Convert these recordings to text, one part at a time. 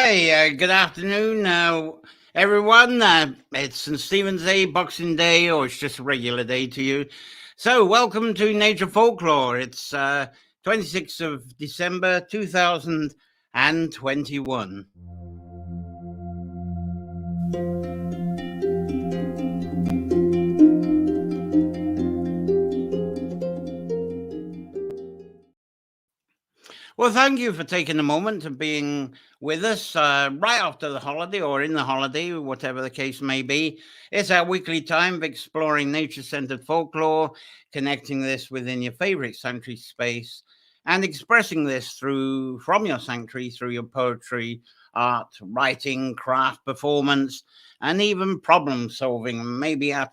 Hi, good afternoon, everyone. It's St. Stephen's Day, Boxing Day, or it's just a regular day to you. So, welcome to Nature Folklore. It's 26th of December 2021. Well, thank you for taking a moment and being with us right after the holiday or in the holiday, whatever the case may be. It's our weekly time of exploring nature-centered folklore, connecting this within your favorite sanctuary space, and expressing this from your sanctuary through your poetry, art, writing, craft, performance, and even problem solving, maybe I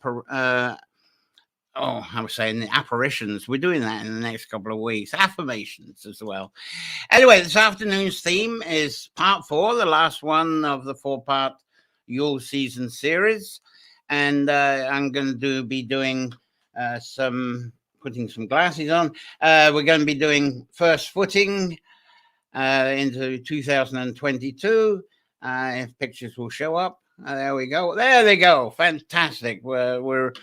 was saying apparitions. We're doing that in the next couple of weeks. Affirmations as well. Anyway, this afternoon's theme is part 4, the last one of the 4-part Yule season series. And I'm going to be doing putting some glasses on. We're going to be doing first footing into 2022. If pictures will show up. There we go. There they go. Fantastic. We're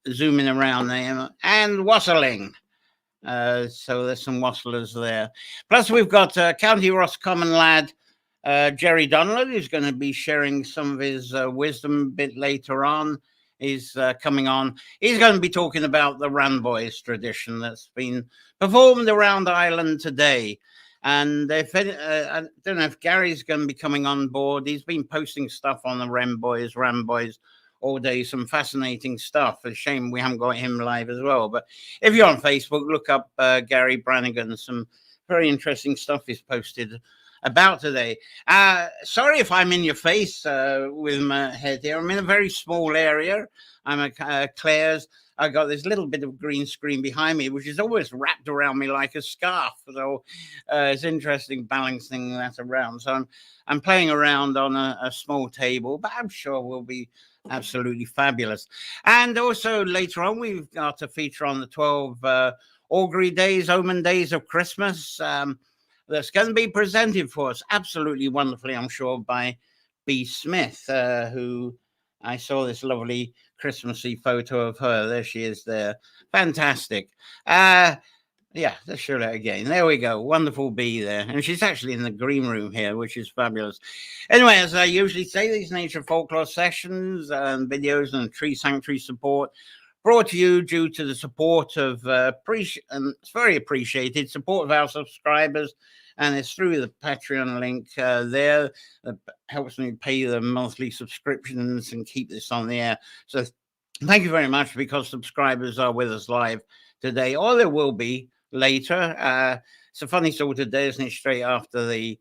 zooming around there. And wassailing. So there's some wassailers there. Plus, we've got County Roscommon lad Jerry Donald, who's going to be sharing some of his wisdom a bit later on. He's coming on. He's going to be talking about the Ramboys tradition that's been performed around Ireland today. And I don't know if Gary's going to be coming on board. He's been posting stuff on the Ramboys all day, some fascinating stuff. A shame we haven't got him live as well. But if you're on Facebook, look up Gary Brannigan. Some very interesting stuff he's posted about today. Sorry if I'm in your face with my head here. I'm in a very small area. I'm at Claire's. I got this little bit of green screen behind me, which is almost wrapped around me like a scarf. So it's interesting balancing that around. So I'm playing around on a small table, but I'm sure we'll be absolutely fabulous. And also later on, we've got a feature on the 12 augury days, omen days of Christmas. That's going to be presented for us absolutely wonderfully, I'm sure, by B. Smith, who I saw this lovely Christmassy photo of her. There she is there. Fantastic. Yeah, let's show that again. There we go. Wonderful bee there. And she's actually in the green room here, which is fabulous. Anyway, as I usually say, these nature folklore sessions and videos and tree sanctuary support brought to you due to the support of, and it's very appreciated, support of our subscribers. And it's through the Patreon link there that helps me pay the monthly subscriptions and keep this on the air. So thank you very much, because subscribers are with us live today, or there will be later. It's a funny sort of day, isn't it? Straight after the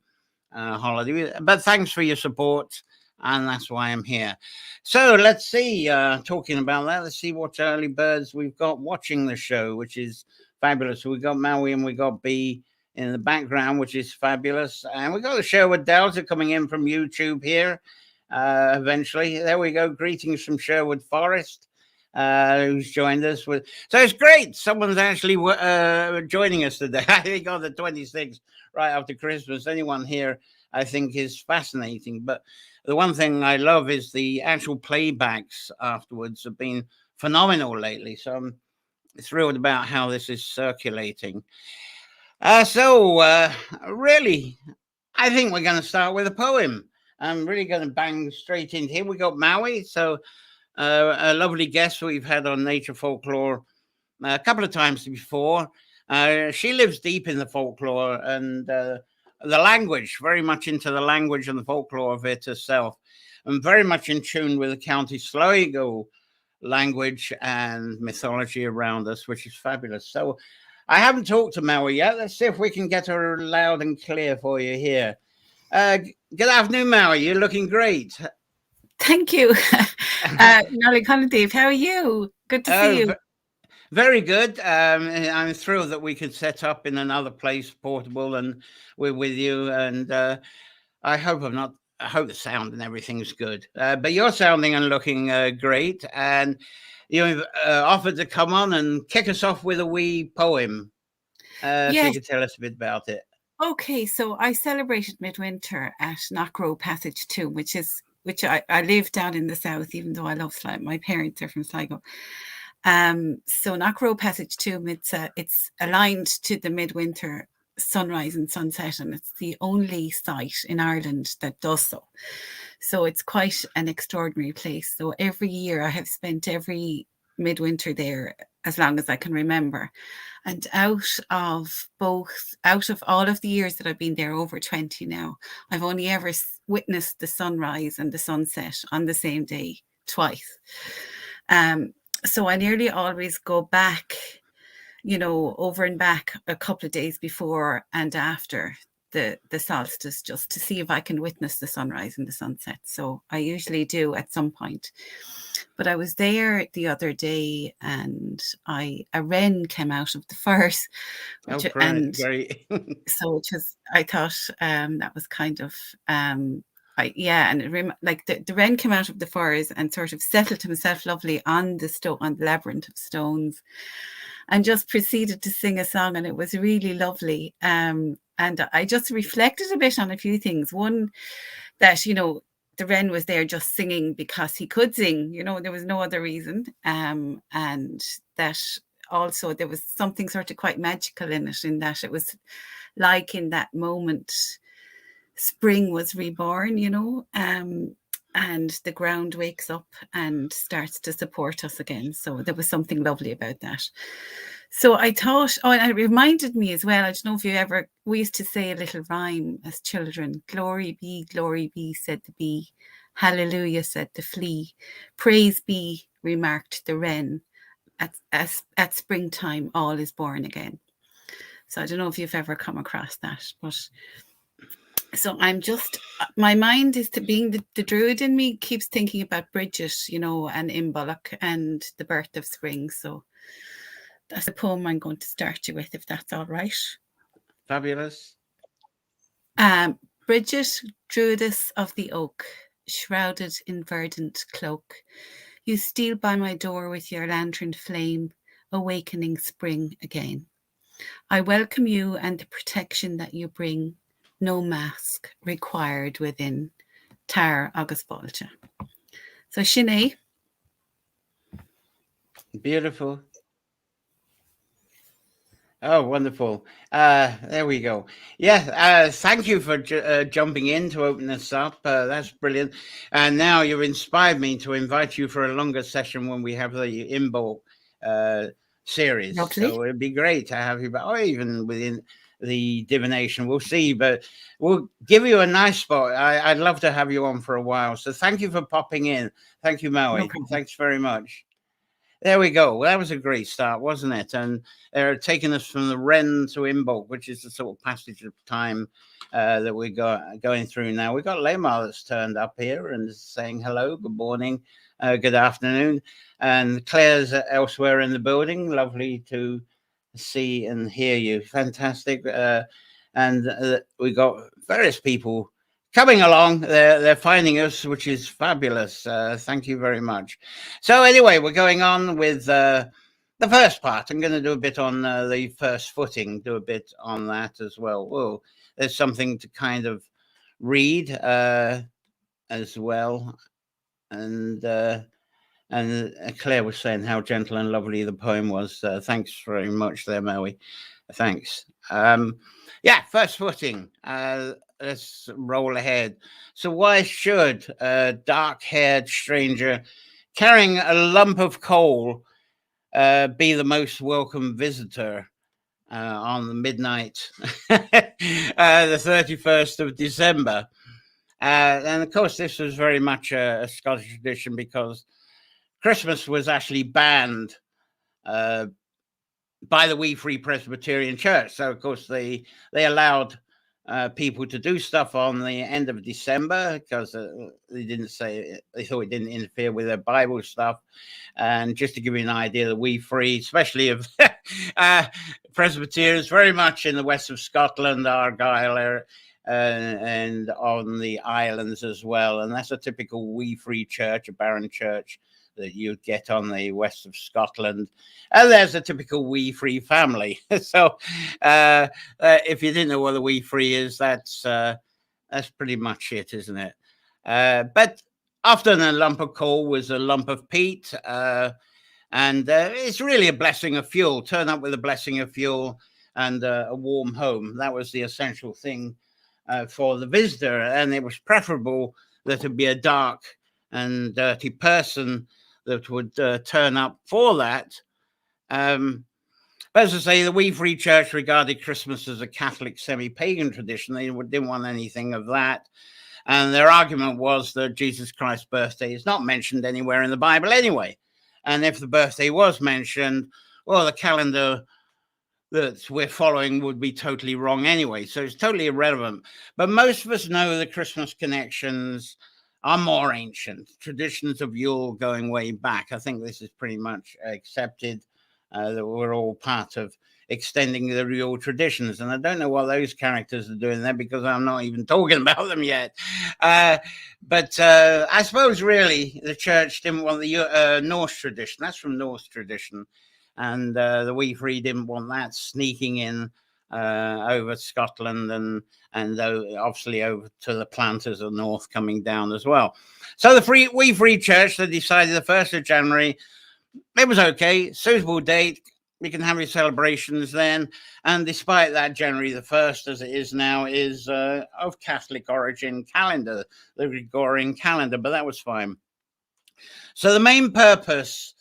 holiday. But thanks for your support, and that's why I'm here. So let's see, talking about that, let's see what early birds we've got watching the show, which is fabulous. So we've got Maui and we got B in the background, which is fabulous. And we've got the Sherwood Delta coming in from YouTube here eventually. There we go. Greetings from Sherwood Forest, who's joined us with. So it's great. Someone's actually joining us today. I think on the 26th, right after Christmas. Anyone here, I think, is fascinating. But the one thing I love is the actual playbacks afterwards have been phenomenal lately. So I'm thrilled about how this is circulating. Really, I think we're going to start with a poem. I'm really going to bang straight in here. We got Maui, so a lovely guest we've had on Nature Folklore a couple of times before. She lives deep in the folklore and the language, very much into the language and the folklore of it herself, and very much in tune with the County Sligo language and mythology around us, which is fabulous. So I haven't talked to Maui yet. Let's see if we can get her loud and clear for you here. Good afternoon, Maui. You're looking great. Thank you. Nolly Conadeve, how are you? Good to see you. Very good. I'm thrilled that we could set up in another place, portable, and we're with you. And I hope the sound and everything's good. But you're sounding and looking great. And you've offered to come on and kick us off with a wee poem. If you could tell us a bit about it. Okay, so I celebrated midwinter at Knockrow Passage 2, which I live down in the south, even though I love Sligo. My parents are from Sligo. So Knockrow Passage 2, it's aligned to the midwinter sunrise and sunset, and it's the only site in Ireland that does so. So it's quite an extraordinary place. So every year I have spent every midwinter there as long as I can remember. And out of all of the years that I've been there, over 20 now, I've only ever witnessed the sunrise and the sunset on the same day twice. So I nearly always go back, over and back a couple of days before and after the solstice, just to see if I can witness the sunrise and the sunset. So I usually do at some point. But I was there the other day, and a wren came out of the firs. Great. So I thought that was kind of and the wren came out of the firs and sort of settled himself lovely on the labyrinth of stones, and just proceeded to sing a song, and it was really lovely. And I just reflected a bit on a few things. One, that the wren was there just singing because he could sing. There was no other reason. And that also there was something sort of quite magical in it, in that it was like in that moment spring was reborn, and the ground wakes up and starts to support us again. So there was something lovely about that. So I thought, and it reminded me as well, I don't know if we used to say a little rhyme as children: glory be, said the bee, hallelujah, said the flea, praise be, remarked the wren, at springtime all is born again. So I don't know if you've ever come across that, but so my mind is to being the druid in me keeps thinking about Bridget, and Imbolc and the birth of spring. So that's a poem I'm going to start you with, if that's all right. Fabulous. Bridget, druidess of the oak, shrouded in verdant cloak, you steal by my door with your lantern flame, awakening spring again. I welcome you and the protection that you bring, no mask required within. Tar agus Bolcha. So Sinead. Beautiful. Oh, wonderful. There we go. Yeah, thank you for jumping in to open this up. That's brilliant. And now you've inspired me to invite you for a longer session when we have the Imbolc series. Lovely. So it'd be great to have you back, or even within the divination. We'll see, but we'll give you a nice spot. I'd love to have you on for a while. So thank you for popping in. Thank you, Maui. No, thanks very much. There we go. Well, that was a great start, wasn't it? And they're taking us from the wren to Imbolc, which is the sort of passage of time that we're going through now. We've got Lamar that's turned up here and is saying hello, good morning, good afternoon. And Claire's elsewhere in the building. Lovely to see and hear you. Fantastic. And we got various people coming along. They're finding us, which is fabulous. Thank you very much. So anyway, we're going on with the first part. I'm going to do a bit on the first footing, do a bit on that as well. Whoa, there's something to kind of read as well. And Claire was saying how gentle and lovely the poem was. Thanks very much there, Maui. Thanks. Yeah, first footing. Let's roll ahead. So why should a dark-haired stranger carrying a lump of coal be the most welcome visitor on the midnight, the 31st of December? And of course, this was very much a Scottish tradition, because Christmas was actually banned by the Wee Free Presbyterian Church. So, of course, they allowed people to do stuff on the end of December, because they thought it didn't interfere with their Bible stuff. And just to give you an idea, the Wee Free, especially of Presbyterians, very much in the west of Scotland, Argyll, and on the islands as well. And that's a typical Wee Free church, a Baron church that you'd get on the west of Scotland. And there's a typical wee free family. So if you didn't know what a wee free is, that's pretty much it, isn't it? But often a lump of coal was a lump of peat. And it's really a blessing of fuel. Turn up with a blessing of fuel and a warm home. That was the essential thing for the visitor. And it was preferable that it be a dark and dirty person that would turn up for that. But as I say, the Wee Free Church regarded Christmas as a Catholic semi-pagan tradition. They didn't want anything of that. And their argument was that Jesus Christ's birthday is not mentioned anywhere in the Bible anyway. And if the birthday was mentioned, well, the calendar that we're following would be totally wrong anyway. So it's totally irrelevant. But most of us know the Christmas connections are more ancient. Traditions of Yule going way back. I think this is pretty much accepted that we're all part of extending the Yule traditions. And I don't know what those characters are doing there because I'm not even talking about them yet. But I suppose really the church didn't want the Norse tradition. That's from Norse tradition. And the Wee Free didn't want that sneaking in over Scotland and obviously over to the planters of North coming down as well. So the Wee Free Church, they decided the 1st of January, it was okay, suitable date. We can have your celebrations then. And despite that, January the 1st, as it is now, is of Catholic origin calendar, the Gregorian calendar, but that was fine. So the main purpose,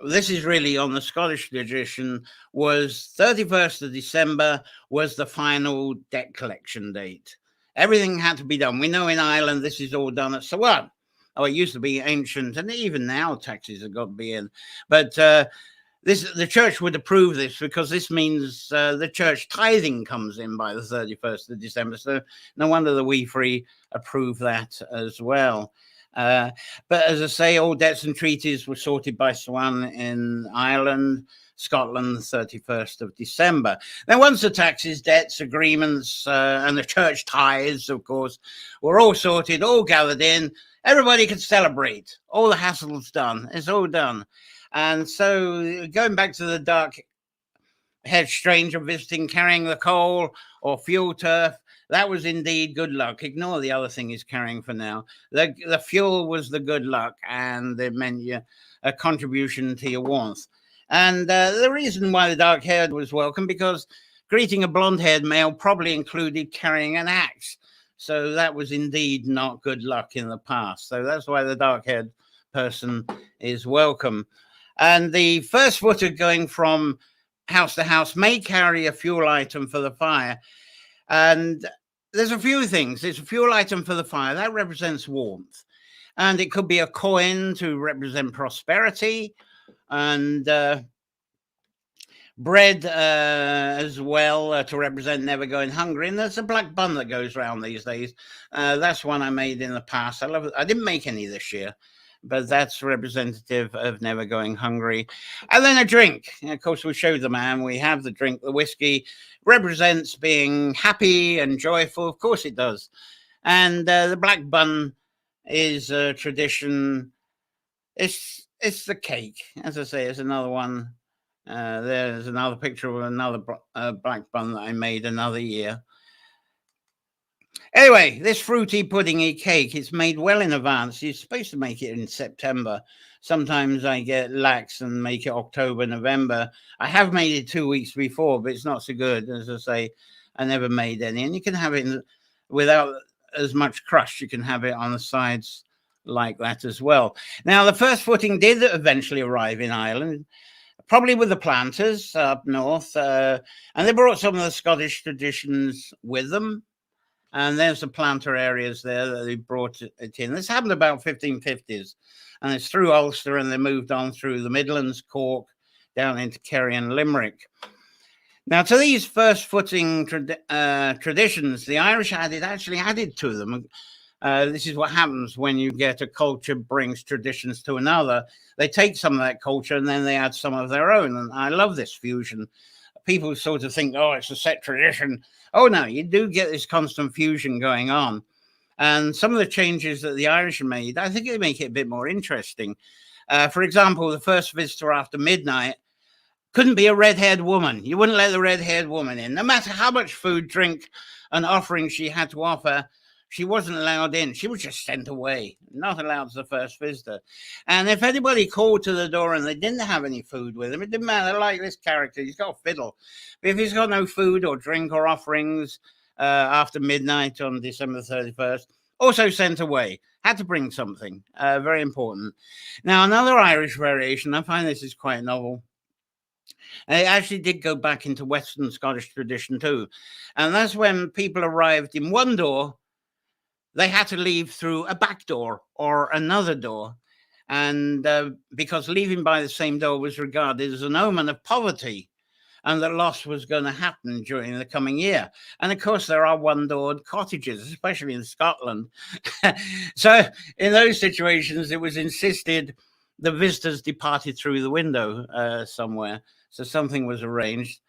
this is really on the Scottish tradition, was 31st of December was the final debt collection date. Everything had to be done. We know in Ireland this is all done at what? Oh, it used to be ancient, and even now taxes have got to be in. But the church would approve this because this means the church tithing comes in by the 31st of December. So no wonder the Wee Free approve that as well. But as I say, all debts and treaties were sorted by Swan in Ireland, Scotland, the 31st of December. Then once the taxes, debts, agreements, and the church tithes, of course, were all sorted, all gathered in, everybody could celebrate. All the hassle's done. It's all done. And so going back to the dark-haired stranger visiting, carrying the coal or fuel turf, that was indeed good luck. Ignore the other thing he's carrying for now. The fuel was the good luck, and it meant a contribution to your warmth. And the reason why the dark-haired was welcome, because greeting a blonde-haired male probably included carrying an axe. So that was indeed not good luck in the past. So that's why the dark-haired person is welcome. And the first footer going from house to house may carry a fuel item for the fire. And there's a few things. It's a fuel item for the fire. That represents warmth. And it could be a coin to represent prosperity, and bread as well to represent never going hungry. And there's a black bun that goes around these days. That's one I made in the past. I love it. I didn't make any this year, but that's representative of never going hungry. And then a drink. And of course, we showed the man. We have the drink. The whiskey represents being happy and joyful. Of course it does. And the black bun is a tradition. It's the cake. As I say, it's another one. There's another picture of another black bun that I made another year. Anyway, this fruity puddingy cake, it's made well in advance. You're supposed to make it in September. Sometimes I get lax and make it October, November. I have made it 2 weeks before, but it's not so good. As I say, I never made any. And you can have it without as much crust. You can have it on the sides like that as well. Now, the first footing did eventually arrive in Ireland, probably with the planters up north. And they brought some of the Scottish traditions with them. And there's the planter areas there that they brought it in. This happened about 1550s. And it's through Ulster, and they moved on through the Midlands, Cork, down into Kerry and Limerick. Now, to these first footing traditions, the Irish actually added to them. This is what happens when you get a culture brings traditions to another. They take some of that culture and then they add some of their own. And I love this fusion. People sort of think, oh, it's a set tradition. Oh, no, you do get this constant fusion going on. And some of the changes that the Irish made, I think they make it a bit more interesting. For example, the first visitor after midnight couldn't be a red-haired woman. You wouldn't let the red-haired woman in. No matter how much food, drink, and offering she had to offer, she wasn't allowed in. She was just sent away, not allowed as the first visitor. And if anybody called to the door and they didn't have any food with them, it didn't matter. Like this character, he's got a fiddle. But if he's got no food or drink or offerings after midnight on December 31st, also sent away. Had to bring something. Very important. Now, another Irish variation, I find this is quite novel. And it actually did go back into Western Scottish tradition too. And that's when people arrived in one door, they had to leave through a back door or another door. And because leaving by the same door was regarded as an omen of poverty and that loss was going to happen during the coming year. And of course, there are one-doored cottages, especially in Scotland. So in those situations, it was insisted the visitors departed through the window somewhere. So something was arranged.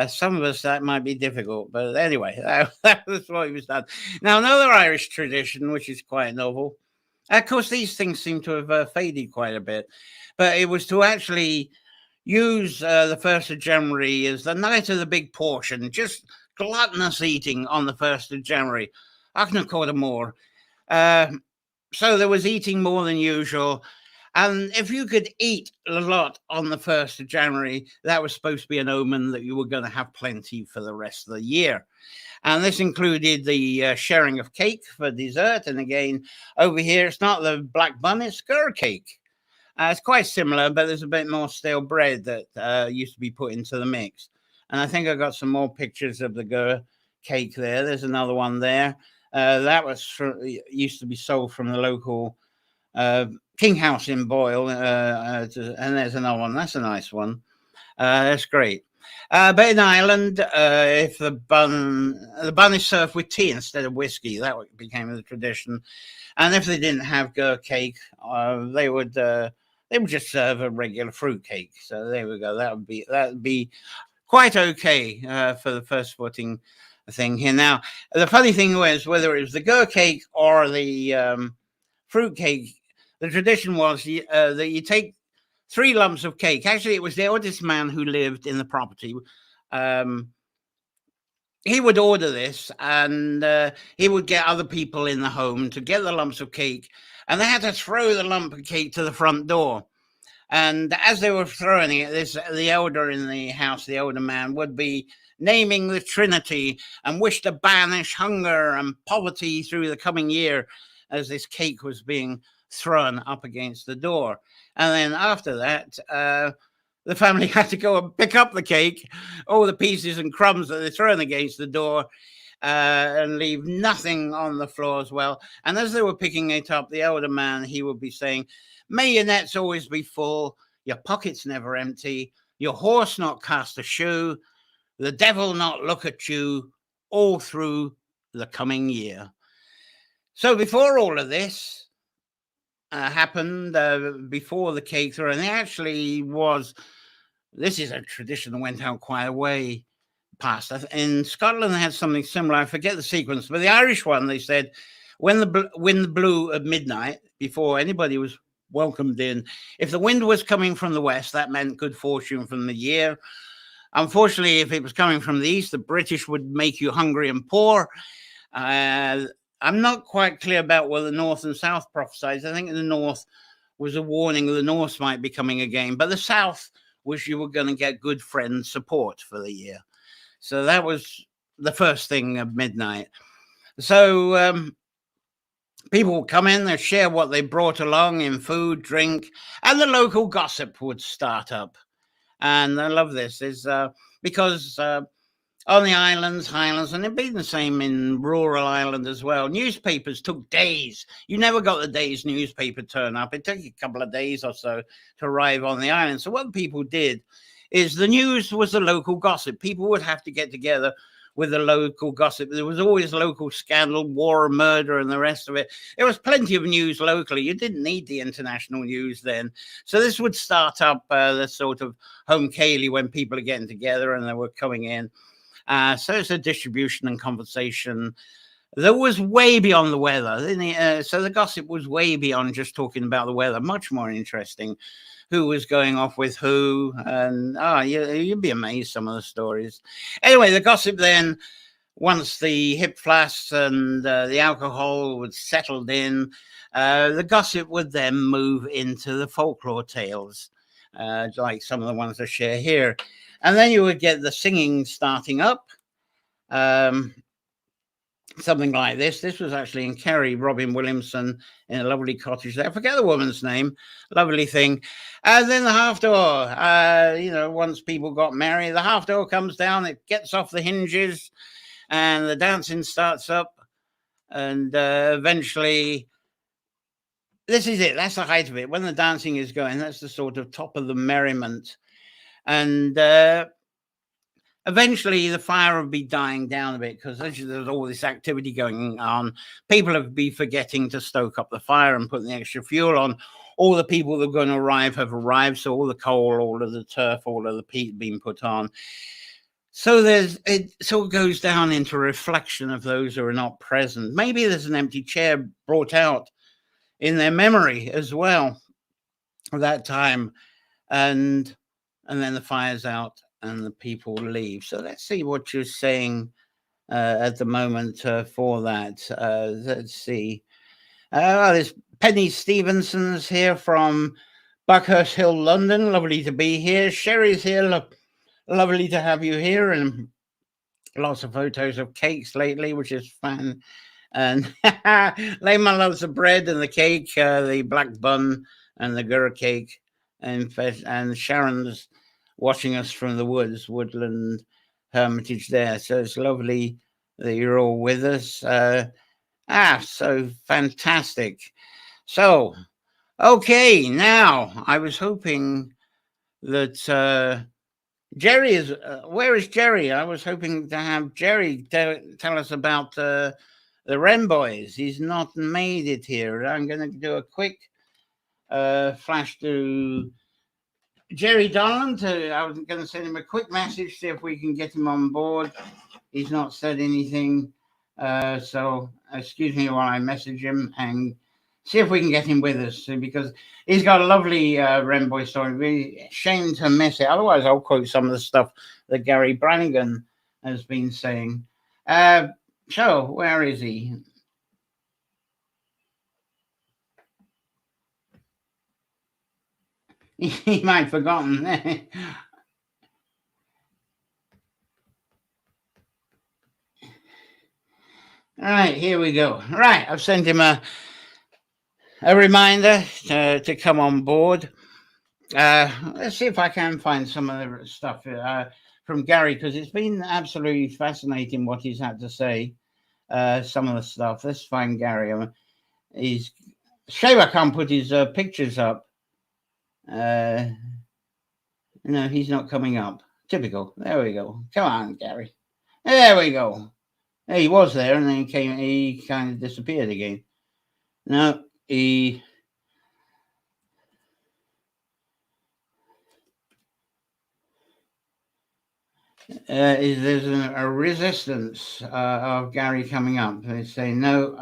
Some of us, that might be difficult. But anyway, that was what was done. Now, another Irish tradition, which is quite novel. Of course, these things seem to have faded quite a bit. But it was to actually use the 1st of January as the night of the big portion, just gluttonous eating on the 1st of January. I can quarter more. So there was eating more than usual. And if you could eat a lot on the 1st of January, that was supposed to be an omen that you were going to have plenty for the rest of the year. And this included the sharing of cake for dessert. And again, over here, it's not the black bun, it's gur cake. It's quite similar, but there's a bit more stale bread that used to be put into the mix. And I think I got some more pictures of the gur cake there. There's another one there. That used to be sold from the local King House in Boyle. And there's another one. That's a nice one. That's great. But in Ireland, if the bun is served with tea instead of whiskey, that became the tradition. And if they didn't have gur cake, they would just serve a regular fruit cake. So there we go. That would be quite okay for the first footing thing here. Now, the funny thing was, whether it was the gur cake or the fruit cake, the tradition was that you take 3 lumps of cake. Actually, it was the oldest man who lived in the property. He would order this, and he would get other people in the home to get the lumps of cake, and they had to throw the lump of cake to the front door. And as they were throwing it, the elder in the house, the older man, would be naming the Trinity and wish to banish hunger and poverty through the coming year as this cake was being thrown up against the door. And then after that, the family had to go and pick up the cake, all the pieces and crumbs that they're thrown against the door, and leave nothing on the floor as well. And as they were picking it up, the elder man, he would be saying, "May your nets always be full, your pockets never empty, your horse not cast a shoe, the devil not look at you all through the coming year." So before all of this happened, before the cake throwing, it actually was, this is a tradition that went out quite a way past. In Scotland, they had something similar. I forget the sequence, but the Irish one, they said, when the wind blew at midnight, before anybody was welcomed in, if the wind was coming from the west, that meant good fortune from the year. Unfortunately, if it was coming from the east, the British would make you hungry and poor. I'm not quite clear about what the north and south prophesied. I think in the north was a warning the Norse might be coming again, but the south was you were going to get good friend support for the year. So that was the first thing at midnight. So people would come in, they'd share what they brought along in food, drink, and the local gossip would start up. And I love this, is because on the Highlands, and it'd been the same in rural Ireland as well, newspapers took days. You never got the day's newspaper turn up. It took a couple of days or so to arrive on the island. So what people did is the news was the local gossip. People would have to get together with the local gossip. There was always local scandal, war, murder, and the rest of it. There was plenty of news locally. You didn't need the international news then. So this would start up the sort of home ceilidh when people are getting together and they were coming in. So it's a distribution and conversation that was way beyond the weather. So the gossip was way beyond just talking about the weather, much more interesting. Who was going off with who, and you'd be amazed some of the stories. Anyway, the gossip then, once the hip flasks and the alcohol was settled in, the gossip would then move into the folklore tales, like some of the ones I share here. And then you would get the singing starting up. Something like this. This was actually in Kerry, Robin Williamson in a lovely cottage there. I forget the woman's name. Lovely thing. And then the half door. Once people got married, the half door comes down. It gets off the hinges, and the dancing starts up. And eventually, this is it. That's the height of it. When the dancing is going, that's the sort of top of the merriment. And eventually the fire will be dying down a bit because there's all this activity going on. People have been forgetting to stoke up the fire and putting the extra fuel on. All the people that are going to arrive have arrived, so all the coal, all of the turf, all of the peat being put on. So it sort of goes down into reflection of those who are not present. Maybe there's an empty chair brought out in their memory as well of that time, and then the fire's out and the people leave. So let's see what you're saying at the moment for that. Let's see. There's Penny Stevenson's here from Buckhurst Hill, London. Lovely to be here. Sherry's here. Lovely to have you here. And lots of photos of cakes lately, which is fun. And Layman loves the bread and the cake, the black bun and the gura cake. And Sharon's watching us from the woodland hermitage there. So it's lovely that you're all with us. So fantastic. So, okay, now I was hoping that Jerry is, where is Jerry? I was hoping to have Jerry tell us about the Wren boys. He's not made it here. I'm going to do a quick flash to Jerry Donald. I was going to send him a quick message, see if we can get him on board. He's not said anything. So excuse me while I message him and see if we can get him with us, because he's got a lovely Wren boy story. Really shame to miss it. Otherwise, I'll quote some of the stuff that Gary Brannigan has been saying. So where is he? He might have forgotten. All right, here we go. Right, I've sent him a reminder to come on board. Let's see if I can find some of the stuff from Gary, because it's been absolutely fascinating what he's had to say. Some of the stuff. Let's find Gary. He's shame I can't put his pictures up. No, he's not coming up. Typical. There we go. Come on, Gary. There we go. He was there, and then he kind of disappeared again. No, he. There's a resistance of Gary coming up. They say, no,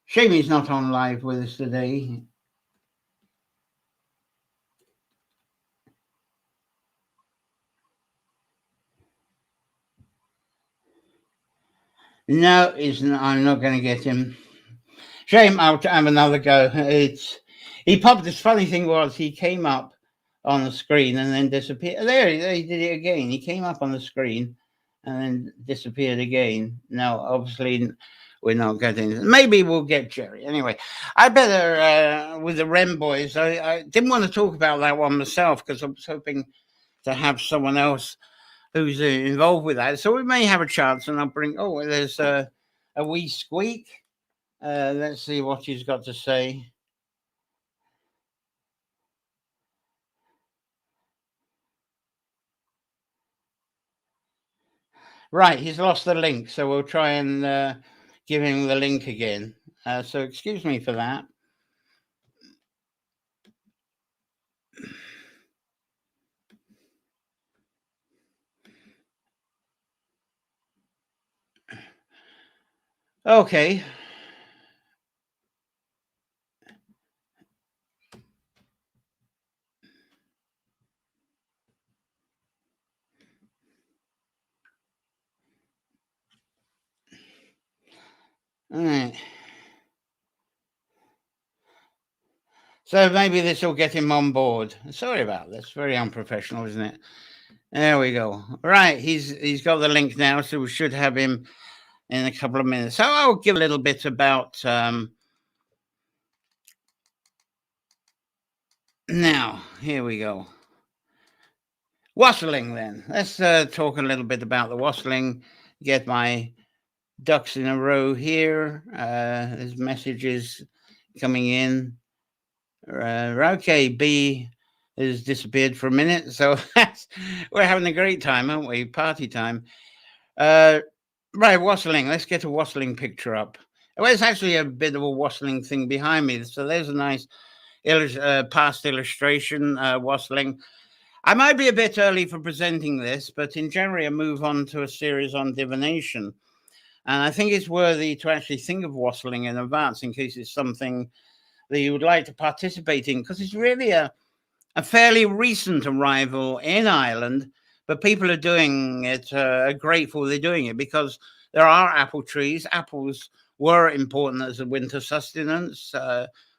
shame he's not on live with us today. No, I'm not going to get him. Shame, I'll have another go. He popped. This funny thing was he came up on the screen and then disappeared. There he did it again. He came up on the screen and then disappeared again. Now, obviously, we're not getting. Maybe we'll get Jerry. Anyway, I better with the Wren boys. I didn't want to talk about that one myself because I was hoping to have someone else who's involved with that. So we may have a chance, and I'll bring. Oh, there's a wee squeak. Let's see what he's got to say. Right, he's lost the link, so we'll try and give him the link again. So excuse me for that. Okay. All right. So maybe this will get him on board. Sorry about this. Very unprofessional, isn't it? There we go. Right, he's got the link now, so we should have him in a couple of minutes. So I'll give a little bit about now. Here we go. Wassailing then. Let's talk a little bit about the wassailing. Get my ducks in a row here. There's messages coming in. Okay, B has disappeared for a minute, so we're having a great time, aren't we? Party time. Right, wassailing. Let's get a wassailing picture up. Well, it's actually a bit of a wassailing thing behind me. So there's a nice past illustration, wassailing. I might be a bit early for presenting this, but in January I move on to a series on divination. And I think it's worthy to actually think of wassailing in advance in case it's something that you would like to participate in, because it's really a fairly recent arrival in Ireland, but people are doing it, are grateful they're doing it, because there are apple trees. Apples were important as a winter sustenance,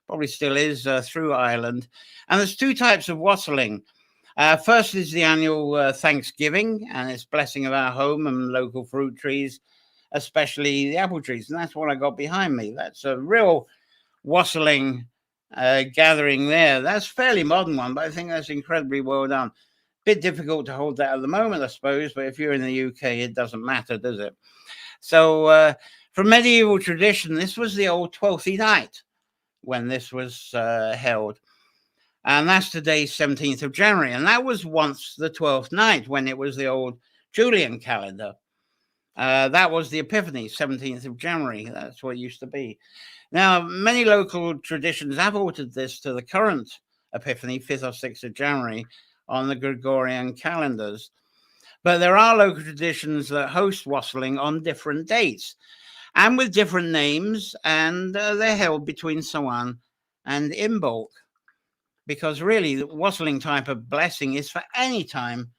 probably still is through Ireland. And there's two types of wassailing. First is the annual Thanksgiving, and it's blessing of our home and local fruit trees, especially the apple trees. And that's what I got behind me. That's a real wassailing gathering there. That's a fairly modern one, but I think that's incredibly well done. Bit difficult to hold that at the moment, I suppose, but if you're in the UK, it doesn't matter, does it? So from medieval tradition, this was the old 12th night when this was held. And that's today's 17th of January. And that was once the 12th night when it was the old Julian calendar. That was the Epiphany, 17th of January. That's what it used to be. Now, many local traditions have altered this to the current Epiphany, 5th or 6th of January, on the Gregorian calendars. But there are local traditions that host wassailing on different dates and with different names, and they're held between Samhain and Imbolc. Because really, the wassailing type of blessing is for any time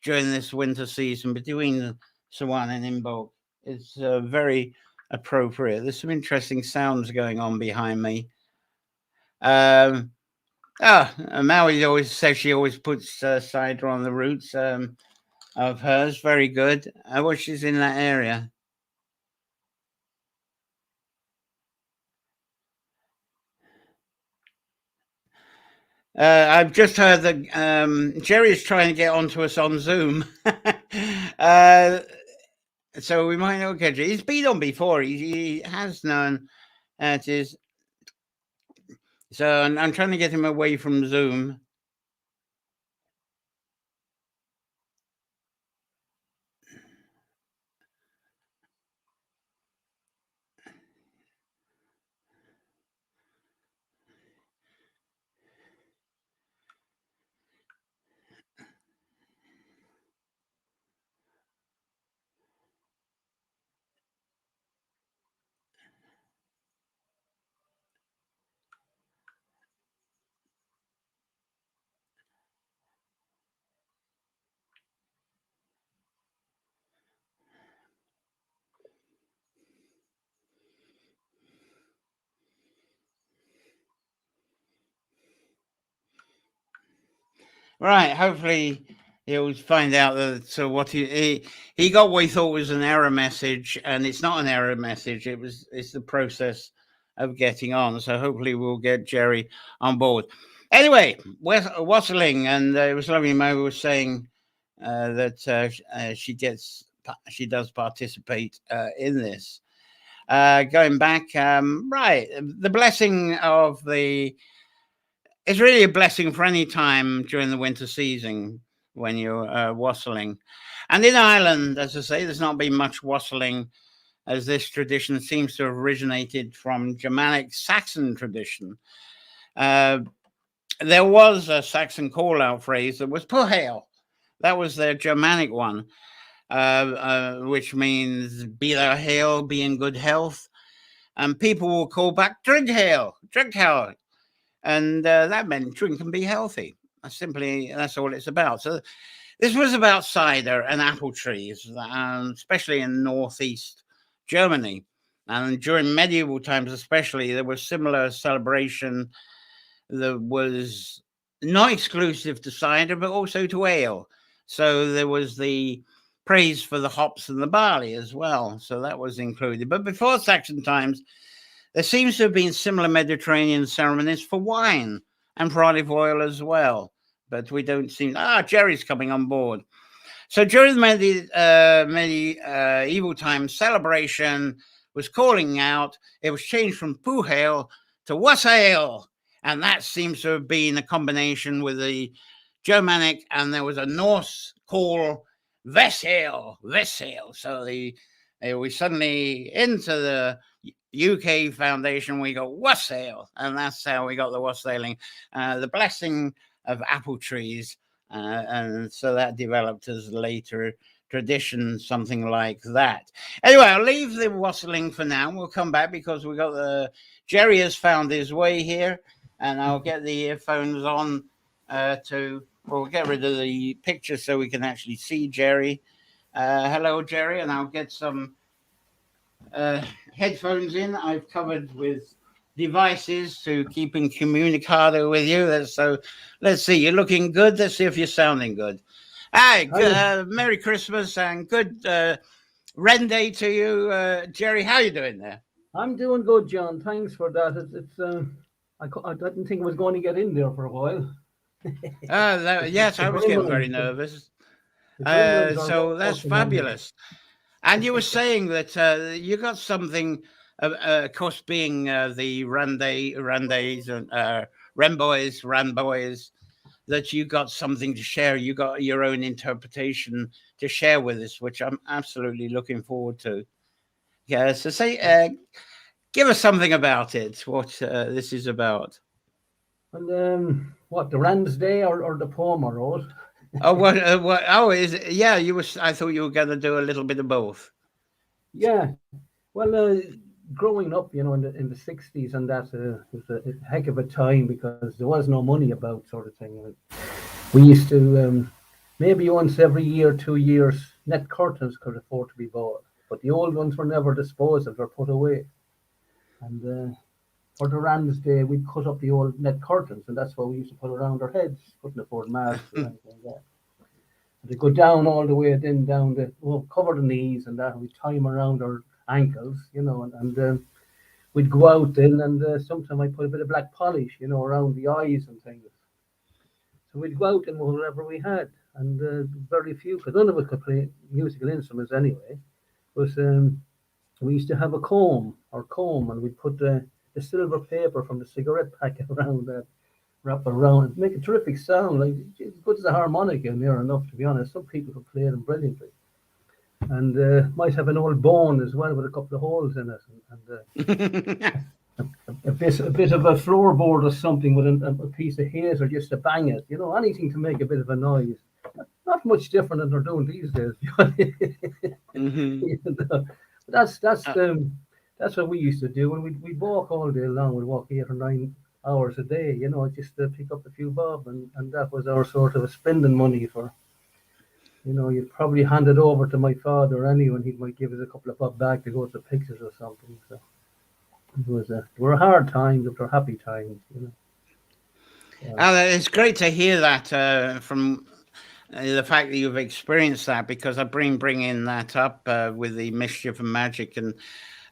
during this winter season between Samhain and Imbolc. It's very appropriate. There's some interesting sounds going on behind me. Maui always says she always puts cider on the roots of hers. Very good. I wish she's in that area. I've just heard that Jerry is trying to get onto us on Zoom. So we might not get you. He's been on before. He has known it is. So I'm trying to get him away from Zoom. Right. Hopefully he'll find out that what he got what he thought was an error message, and it's not an error message. It's the process of getting on. So hopefully we'll get Jerry on board. Anyway, wassailing, and it was lovely. Mo was saying that she does participate in this. Going back, right, the blessing of the it's really a blessing for any time during the winter season when you're wassailing. And in Ireland, as I say, there's not been much wassailing, as this tradition seems to have originated from Germanic Saxon tradition. There was a Saxon call-out phrase that was "Puhail." That was their Germanic one. which means be thou hail, be in good health. And people will call back, drink hail, drink hail. And that meant drink and be healthy. That's all it's about. So this was about cider and apple trees, especially in northeast Germany. And during medieval times especially, there was similar celebration that was not exclusive to cider, but also to ale. So there was the praise for the hops and the barley as well. So that was included. But before Saxon times, there seems to have been similar Mediterranean ceremonies for wine and for olive oil as well. But we don't seem... Jerry's coming on board. So during the medieval times, celebration was calling out. It was changed from Puhail to Wassail. And that seems to have been a combination with the Germanic, and there was a Norse call, Vessail. So we suddenly, into the UK foundation, we got Wassail, and that's how we got the wassailing, the blessing of apple trees. And so that developed as later tradition, something like that. Anyway, I'll leave the wassailing for now. We'll come back because we got Jerry has found his way here, and I'll get the earphones on we'll get rid of the picture so we can actually see Jerry. Hello, Jerry, and I'll get some headphones in. I've covered with devices to keep in communicado with you. So let's see, you're looking good. Let's see if you're sounding good. Hi, Merry Christmas and good Wren Day to you, Jerry. How are you doing there? I'm doing good, John. Thanks for that. I didn't think I was going to get in there for a while. Yes, I was getting very nervous. So that's fabulous. And you were saying that you got something, of course, being the Randays and Ramboys, that you got something to share. You got your own interpretation to share with us, which I'm absolutely looking forward to. Yeah, so give us something about it, what this is about. And what, the Rand's Day or the poem I wrote? Is it? Yeah, I thought you were going to do a little bit of both. Yeah, well, growing up, in the 60s, and that was a heck of a time because there was no money about, sort of thing. We used to maybe once every year, 2 years, net curtains could afford to be bought, but the old ones were never disposed of or put away. And for the Rand's Day, we'd cut up the old net curtains, and that's what we used to put around our heads. Couldn't afford masks or anything like that. And they go down all the way, then down cover the knees and that, and we'd tie them around our ankles, and we'd go out then, and sometimes I'd put a bit of black polish, around the eyes and things. So we'd go out and whatever we had, and very few, because none of us could play musical instruments anyway, but we used to have a comb, and we'd put the silver paper from the cigarette packet around that, wrap around, and make a terrific sound, like as good as a harmonica near enough, to be honest. Some people could play them brilliantly. And might have an old bone as well with a couple of holes in it, and a bit of a floorboard or something with a piece of hazel just to bang it, anything to make a bit of a noise. Not much different than they're doing these days. That's what we used to do, and we'd walk all day long. We'd walk 8 or 9 hours a day, just to pick up a few bob, and that was our sort of spending money for. You'd probably hand it over to my father anyway, and he might give us a couple of bob back to go to pictures or something. So they were hard times, but they're happy times, It's great to hear that from the fact that you've experienced that, because I bringing that up with the mischief and magic, and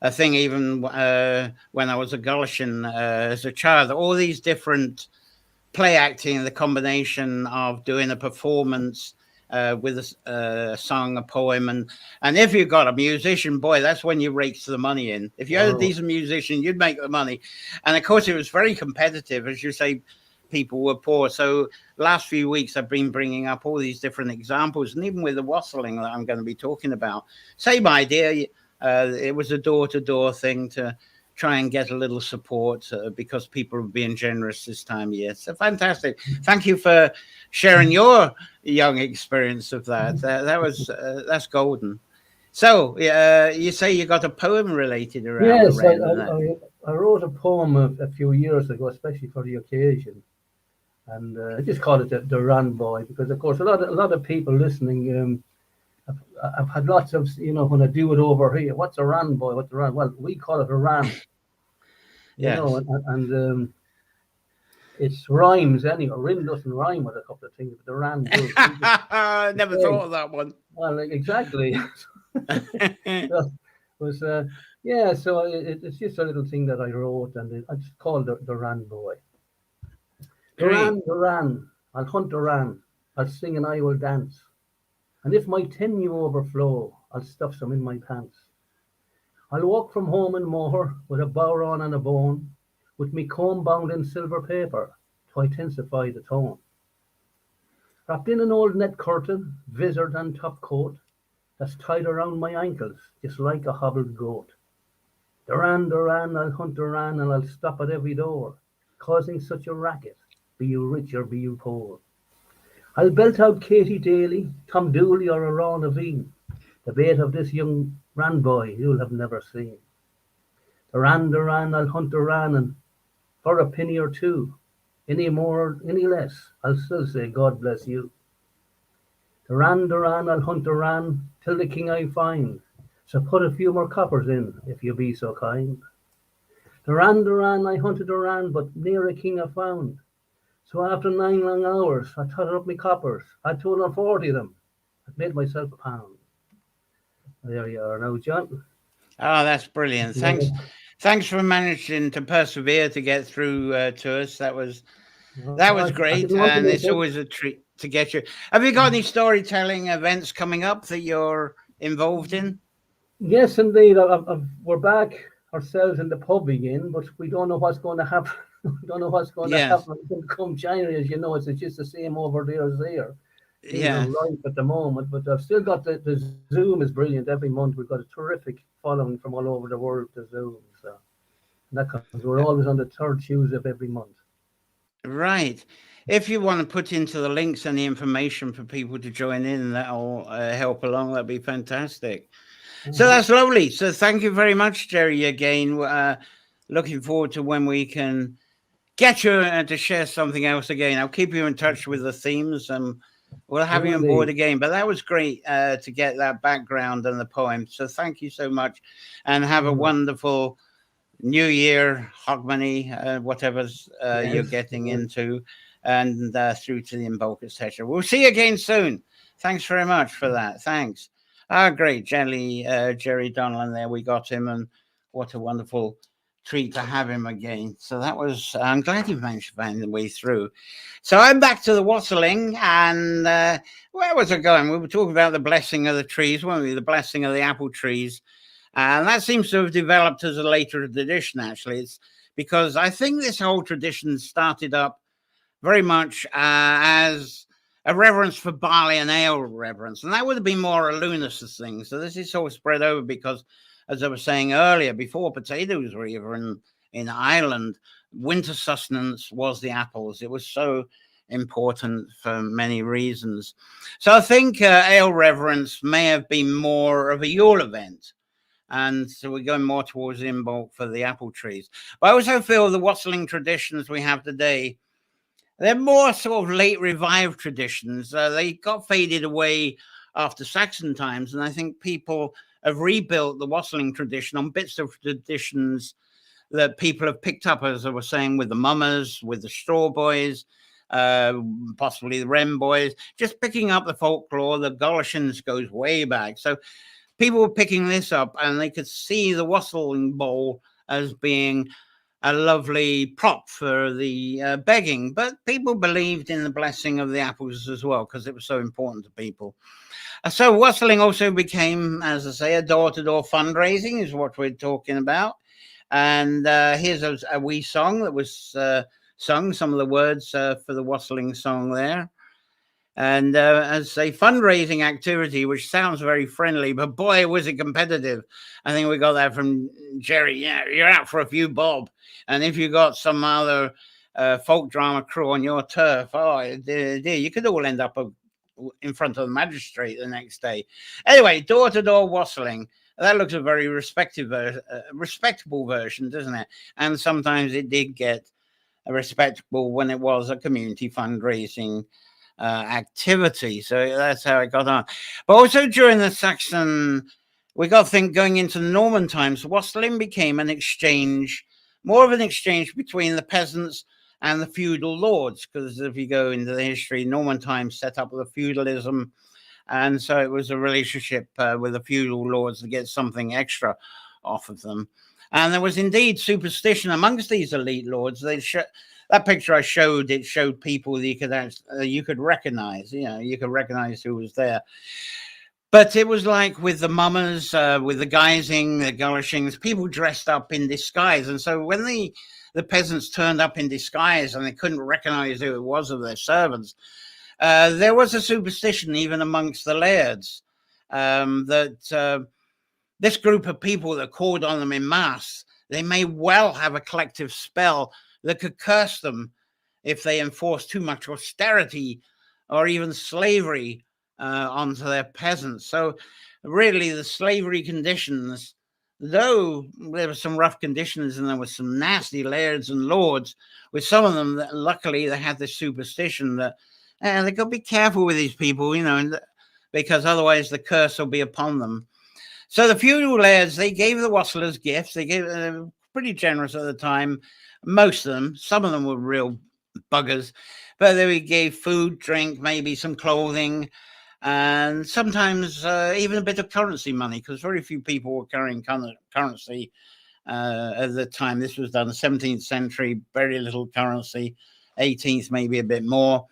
a thing even when I was a Gullishan as a child, all these different play acting, the combination of doing a performance with a song, a poem, and if you got a musician, boy, that's when you raked the money in. If you had a decent musician, you'd make the money. And of course, it was very competitive, as you say. People were poor. So last few weeks I've been bringing up all these different examples, and even with the wassailing that I'm going to be talking about, same idea. It was a door-to-door thing to try and get a little support because people are being generous this time of year. So fantastic. Thank you for sharing your young experience of that. That's golden. So you say you got a poem related around Yes, the wren. I wrote a poem a few years ago, especially for the occasion, and I just called it the Wren Boy because, of course, a lot of people listening. I've had lots of, when I do it over here, what's a Wren Boy? What's a Wren? Well, we call it a Wren, Yes. and it's rhymes anyway. Rin doesn't rhyme with a couple of things, but the Wren does. I never thought of that one. Well, exactly. So, so it's just a little thing that I wrote, and I just called the Wren Boy. The Wren, I'll hunt the Wren, I'll sing and I will dance. And if my tenue overflow, I'll stuff some in my pants. I'll walk from home in moor with a bower on and a bone, with me comb bound in silver paper to intensify the tone. Wrapped in an old net curtain, vizard and top coat, that's tied around my ankles, just like a hobbled goat. The Wren, I'll hunt the Wren, and I'll stop at every door, causing such a racket, be you rich or be you poor. I'll belt out Katie Daly, Tom Dooley, or a Raw Naveen, the bait of this young Wren boy you'll have never seen. The Wren, I'll hunt the Wren, and for a penny or two, any more, any less, I'll still say God bless you. The Wren, I'll hunt the Wren, till the king I find, so put a few more coppers in, if you be so kind. The Wren, I hunted the Wren, but near a king I found. So after 9 long hours, I totted up my coppers. I had 240 of them. I'd made myself a pound. There you are now, John. Oh, that's brilliant. Thanks for managing to persevere to get through to us. That was great, and it's always a treat to get you. Have you got any storytelling events coming up that you're involved in? Yes, indeed. We're back ourselves in the pub again, but we don't know what's going to happen. We don't know what's going to happen come January. As you know, it's just the same over there as there. Yeah, life at the moment, but I've still got the Zoom is brilliant. Every month we've got a terrific following from all over the world to Zoom. So that comes. We're always on the third Tuesday of every month. Right. If you want to put into the links and the information for people to join in, that'll help along. That'd be fantastic. So that's lovely. So thank you very much, Jerry, again. Looking forward to when we can get you to share something else again. I'll keep you in touch with the themes and we'll have you on board again. But that was great to get that background and the poem. So thank you so much and have a wonderful New Year, Hogmanay, whatever you're getting into, and through to the Imbolc, etc. We'll see you again soon. Thanks very much for that. Thanks. Great. Jerry Donlan there. We got him, and what a wonderful treat to have him again. So that was, I'm glad you managed to find the way through. So I'm back to the wassailing, and where was I going? We were talking about the blessing of the trees, weren't we? The blessing of the apple trees. And that seems to have developed as a later tradition, actually. It's because I think this whole tradition started up very much as a reverence for barley and ale reverence. And that would have been more a lunacy thing. So this is sort of spread over because, as I was saying earlier, before potatoes were even in Ireland, winter sustenance was the apples. It was so important for many reasons. So I think ale reverence may have been more of a Yule event. And so we're going more towards Imbolc for the apple trees. But I also feel the wassailing traditions we have today, they're more sort of late revived traditions. They got faded away after Saxon times. And I think people have rebuilt the wassailing tradition on bits of traditions that people have picked up, as I was saying, with the mummers, with the straw boys, possibly the wren boys, just picking up the folklore. The Golishans goes way back. So people were picking this up and they could see the wassailing bowl as being a lovely prop for the begging. But people believed in the blessing of the apples as well because it was so important to people. So wassailing also became, as I say, a door-to-door fundraising is what we're talking about. And here's a wee song that was sung, some of the words for the wassailing song there. And as a fundraising activity, which sounds very friendly, but boy, was it competitive. I think we got that from Jerry. Yeah, you're out for a few bob. And if you got some other folk drama crew on your turf, oh dear, you could all end up in front of the magistrate the next day. Anyway, door-to-door wassailing. That looks a very respectable version, doesn't it? And sometimes it did get respectable when it was a community fundraising activity. So that's how it got on. But also during the Saxon, we got to think going into the Norman times, wassailing became an exchange, more of an exchange between the peasants and the feudal lords. Because if you go into the history, Norman times set up with feudalism. And so it was a relationship with the feudal lords to get something extra off of them. And there was indeed superstition amongst these elite lords. That picture I showed, it showed people that you could recognize. You could recognize who was there. But it was like with the mummers, with the guising, the gullishings, people dressed up in disguise. And so when the peasants turned up in disguise and they couldn't recognize who it was of their servants, there was a superstition even amongst the lairds that this group of people that called on them in mass, they may well have a collective spell that could curse them if they enforced too much austerity or even slavery onto their peasants. So really the slavery conditions, though there were some rough conditions and there were some nasty lairds and lords, with some of them, that luckily they had this superstition that they got to be careful with these people, because otherwise the curse will be upon them. So the feudal lairds, they gave the wassailers gifts. They gave pretty generous at the time. Most of them, some of them were real buggers, but they gave food, drink, maybe some clothing, and sometimes even a bit of currency money, because very few people were carrying currency at the time. This was done in the 17th century, very little currency, 18th maybe a bit more.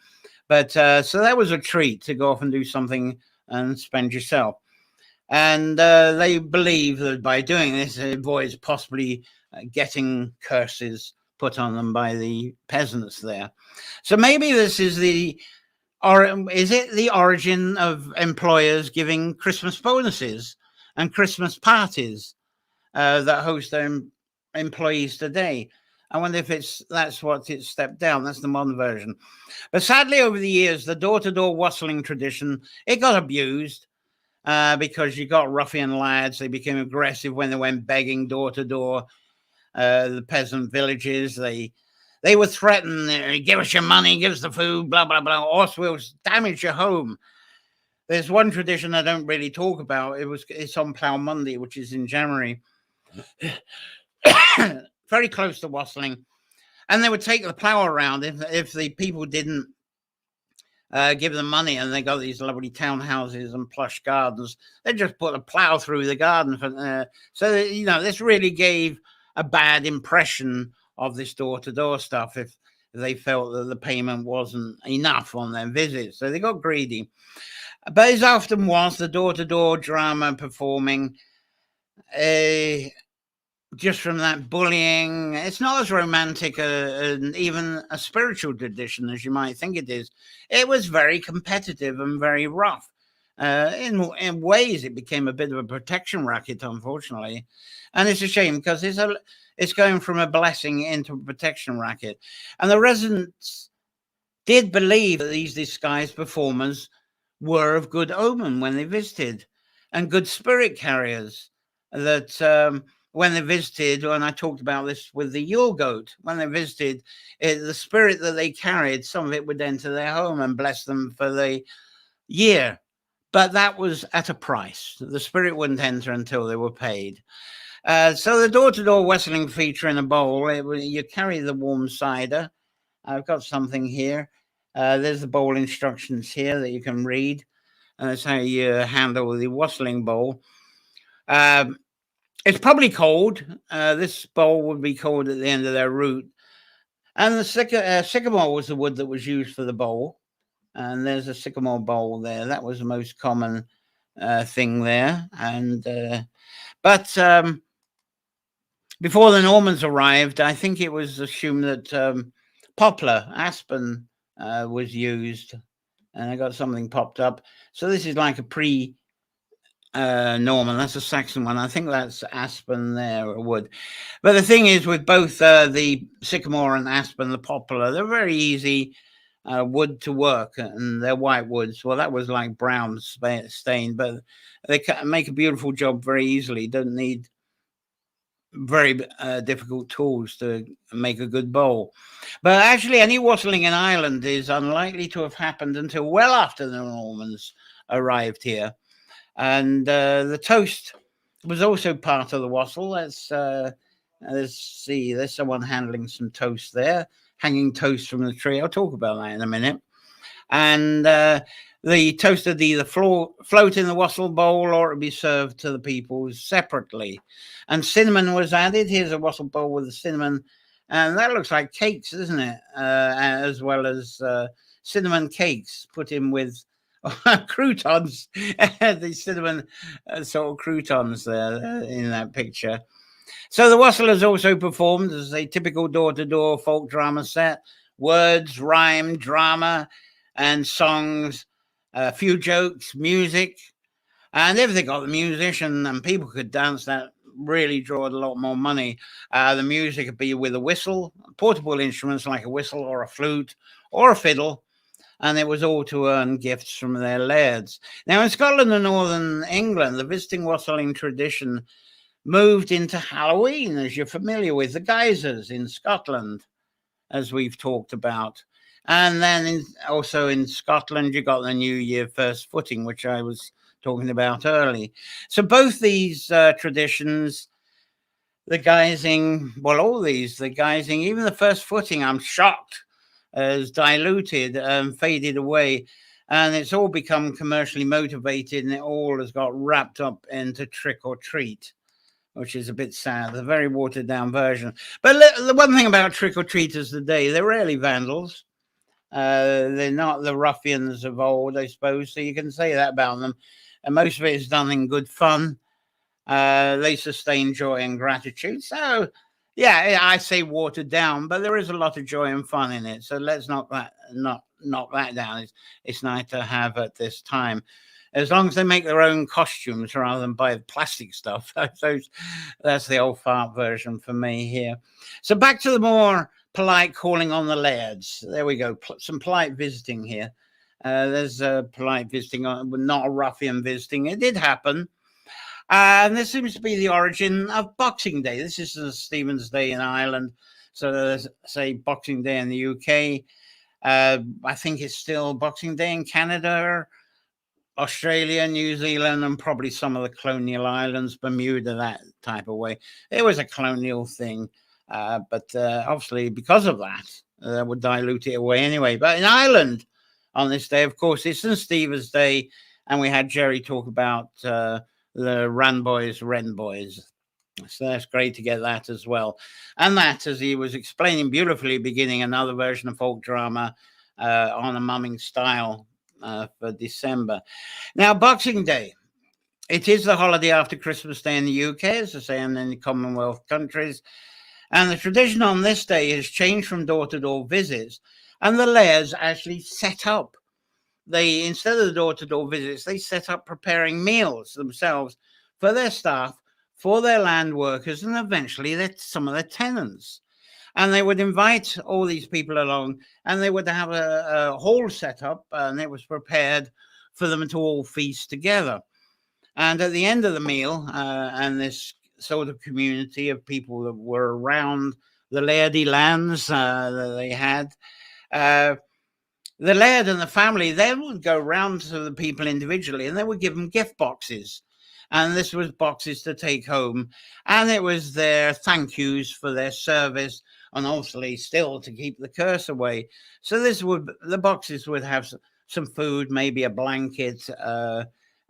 But so that was a treat to go off and do something and spend yourself. And they believe that by doing this, it avoids possibly getting curses put on them by the peasants there. So maybe this is the origin of employers giving Christmas bonuses and Christmas parties that host their employees today? I wonder if that's what it's stepped down. That's the modern version. But sadly, over the years, the door-to-door wassailing tradition, it got abused because you got ruffian lads. They became aggressive when they went begging door-to-door. The peasant villages, they would threaten, give us your money, give us the food, blah, blah, blah, or else we'll damage your home. There's one tradition I don't really talk about. It's on Plough Monday, which is in January. Very close to wassailing. And they would take the plough around if the people didn't give them money, and they got these lovely townhouses and plush gardens. They just put a plough through the garden. So this really gave a bad impression of this door-to-door stuff if they felt that the payment wasn't enough on their visits. So they got greedy. But as often was, the door-to-door drama performing, just from that bullying, it's not as romantic and even a spiritual tradition as you might think it is. It was very competitive and very rough. In ways, it became a bit of a protection racket, unfortunately. And it's a shame because it's going from a blessing into a protection racket. And the residents did believe that these disguised performers were of good omen when they visited, and good spirit carriers, that when they visited, and I talked about this with the Yule goat, when they visited, the spirit that they carried, some of it would enter their home and bless them for the year. But that was at a price. The spirit wouldn't enter until they were paid. So the door-to-door wassailing feature in a bowl, you carry the warm cider. I've got something here. There's the bowl instructions here that you can read. And that's how you handle the wassailing bowl. It's probably cold. This bowl would be cold at the end of their route. And the sycamore was the wood that was used for the bowl. And there's a sycamore bowl there. That was the most common thing there. And but before the Normans arrived, I think it was assumed that poplar, aspen, was used and I got something popped up. So this is like a Norman. That's a Saxon one. I think that's aspen there, or wood. But the thing is, with both the sycamore and aspen, the poplar, they're very easy wood to work, and they're white woods. Well, that was like brown stain, but they can make a beautiful job very easily. Don't need very difficult tools to make a good bowl. But actually, any wassailing in Ireland is unlikely to have happened until well after the Normans arrived here. And the toast was also part of the wassail. Let's see, there's someone handling some toast there, hanging toast from the tree. I'll talk about that in a minute. And the toast would either float in the wassail bowl, or it would be served to the people separately. And cinnamon was added. Here's a wassail bowl with the cinnamon, and that looks like cakes, doesn't it? As well as cinnamon cakes put in with croutons, the cinnamon sort of croutons there in that picture. So the wassailers also performed as a typical door-to-door folk drama set: words, rhyme, drama, and songs, a few jokes, music, and if they got the musician and people could dance, that really drawed a lot more money. The music could be with a whistle, portable instruments like a whistle or a flute or a fiddle, and it was all to earn gifts from their lairds. Now, in Scotland and Northern England, the visiting wassailing tradition moved into Halloween, as you're familiar with, the geysers in Scotland, as we've talked about. And then also in Scotland, you got the New Year first footing, which I was talking about early. So both these traditions, the guising, well, all these, the guising, even the first footing, I'm shocked, has diluted and faded away. And it's all become commercially motivated, and it all has got wrapped up into trick or treat, which is a bit sad, a very watered down version. But the one thing about trick or treaters today, they're rarely vandals. They're not the ruffians of old, I suppose. So you can say that about them. And most of it is done in good fun. They sustain joy and gratitude. So, yeah, I say watered down, but there is a lot of joy and fun in it. So let's not knock that down. It's nice to have at this time, as long as they make their own costumes rather than buy plastic stuff. So that's the old fart version for me here. So back to the more polite calling on the lairds. There we go. Some polite visiting here. There's a polite visiting, not a ruffian visiting. It did happen. And this seems to be the origin of Boxing Day. This is Stephen's Day in Ireland. So there's, say, Boxing Day in the UK. I think it's still Boxing Day in Canada, Australia, New Zealand, and probably some of the colonial islands, Bermuda, that type of way. It was a colonial thing. But obviously, because of that would dilute it away anyway. But in Ireland, on this day, of course, it's St. Stephen's Day. And we had Jerry talk about the Ran Boys, Wren Boys. So that's great to get that as well. And that, as he was explaining beautifully, beginning another version of folk drama on a mumming style for December. Now, Boxing Day. It is the holiday after Christmas Day in the UK, as I say, and in the Commonwealth countries. And the tradition on this day has changed from door-to-door visits. And the lairds actually set up. Instead of the door-to-door visits, they set up preparing meals themselves for their staff, for their land workers, and eventually some of their tenants. And they would invite all these people along, and they would have a hall set up, and it was prepared for them to all feast together. And at the end of the meal, and this sort of community of people that were around the lairdy lands that they had, the laird and the family, they would go round to the people individually, and they would give them gift boxes. And this was boxes to take home. And it was their thank yous for their service, and obviously still to keep the curse away. So the boxes would have some food, maybe a blanket,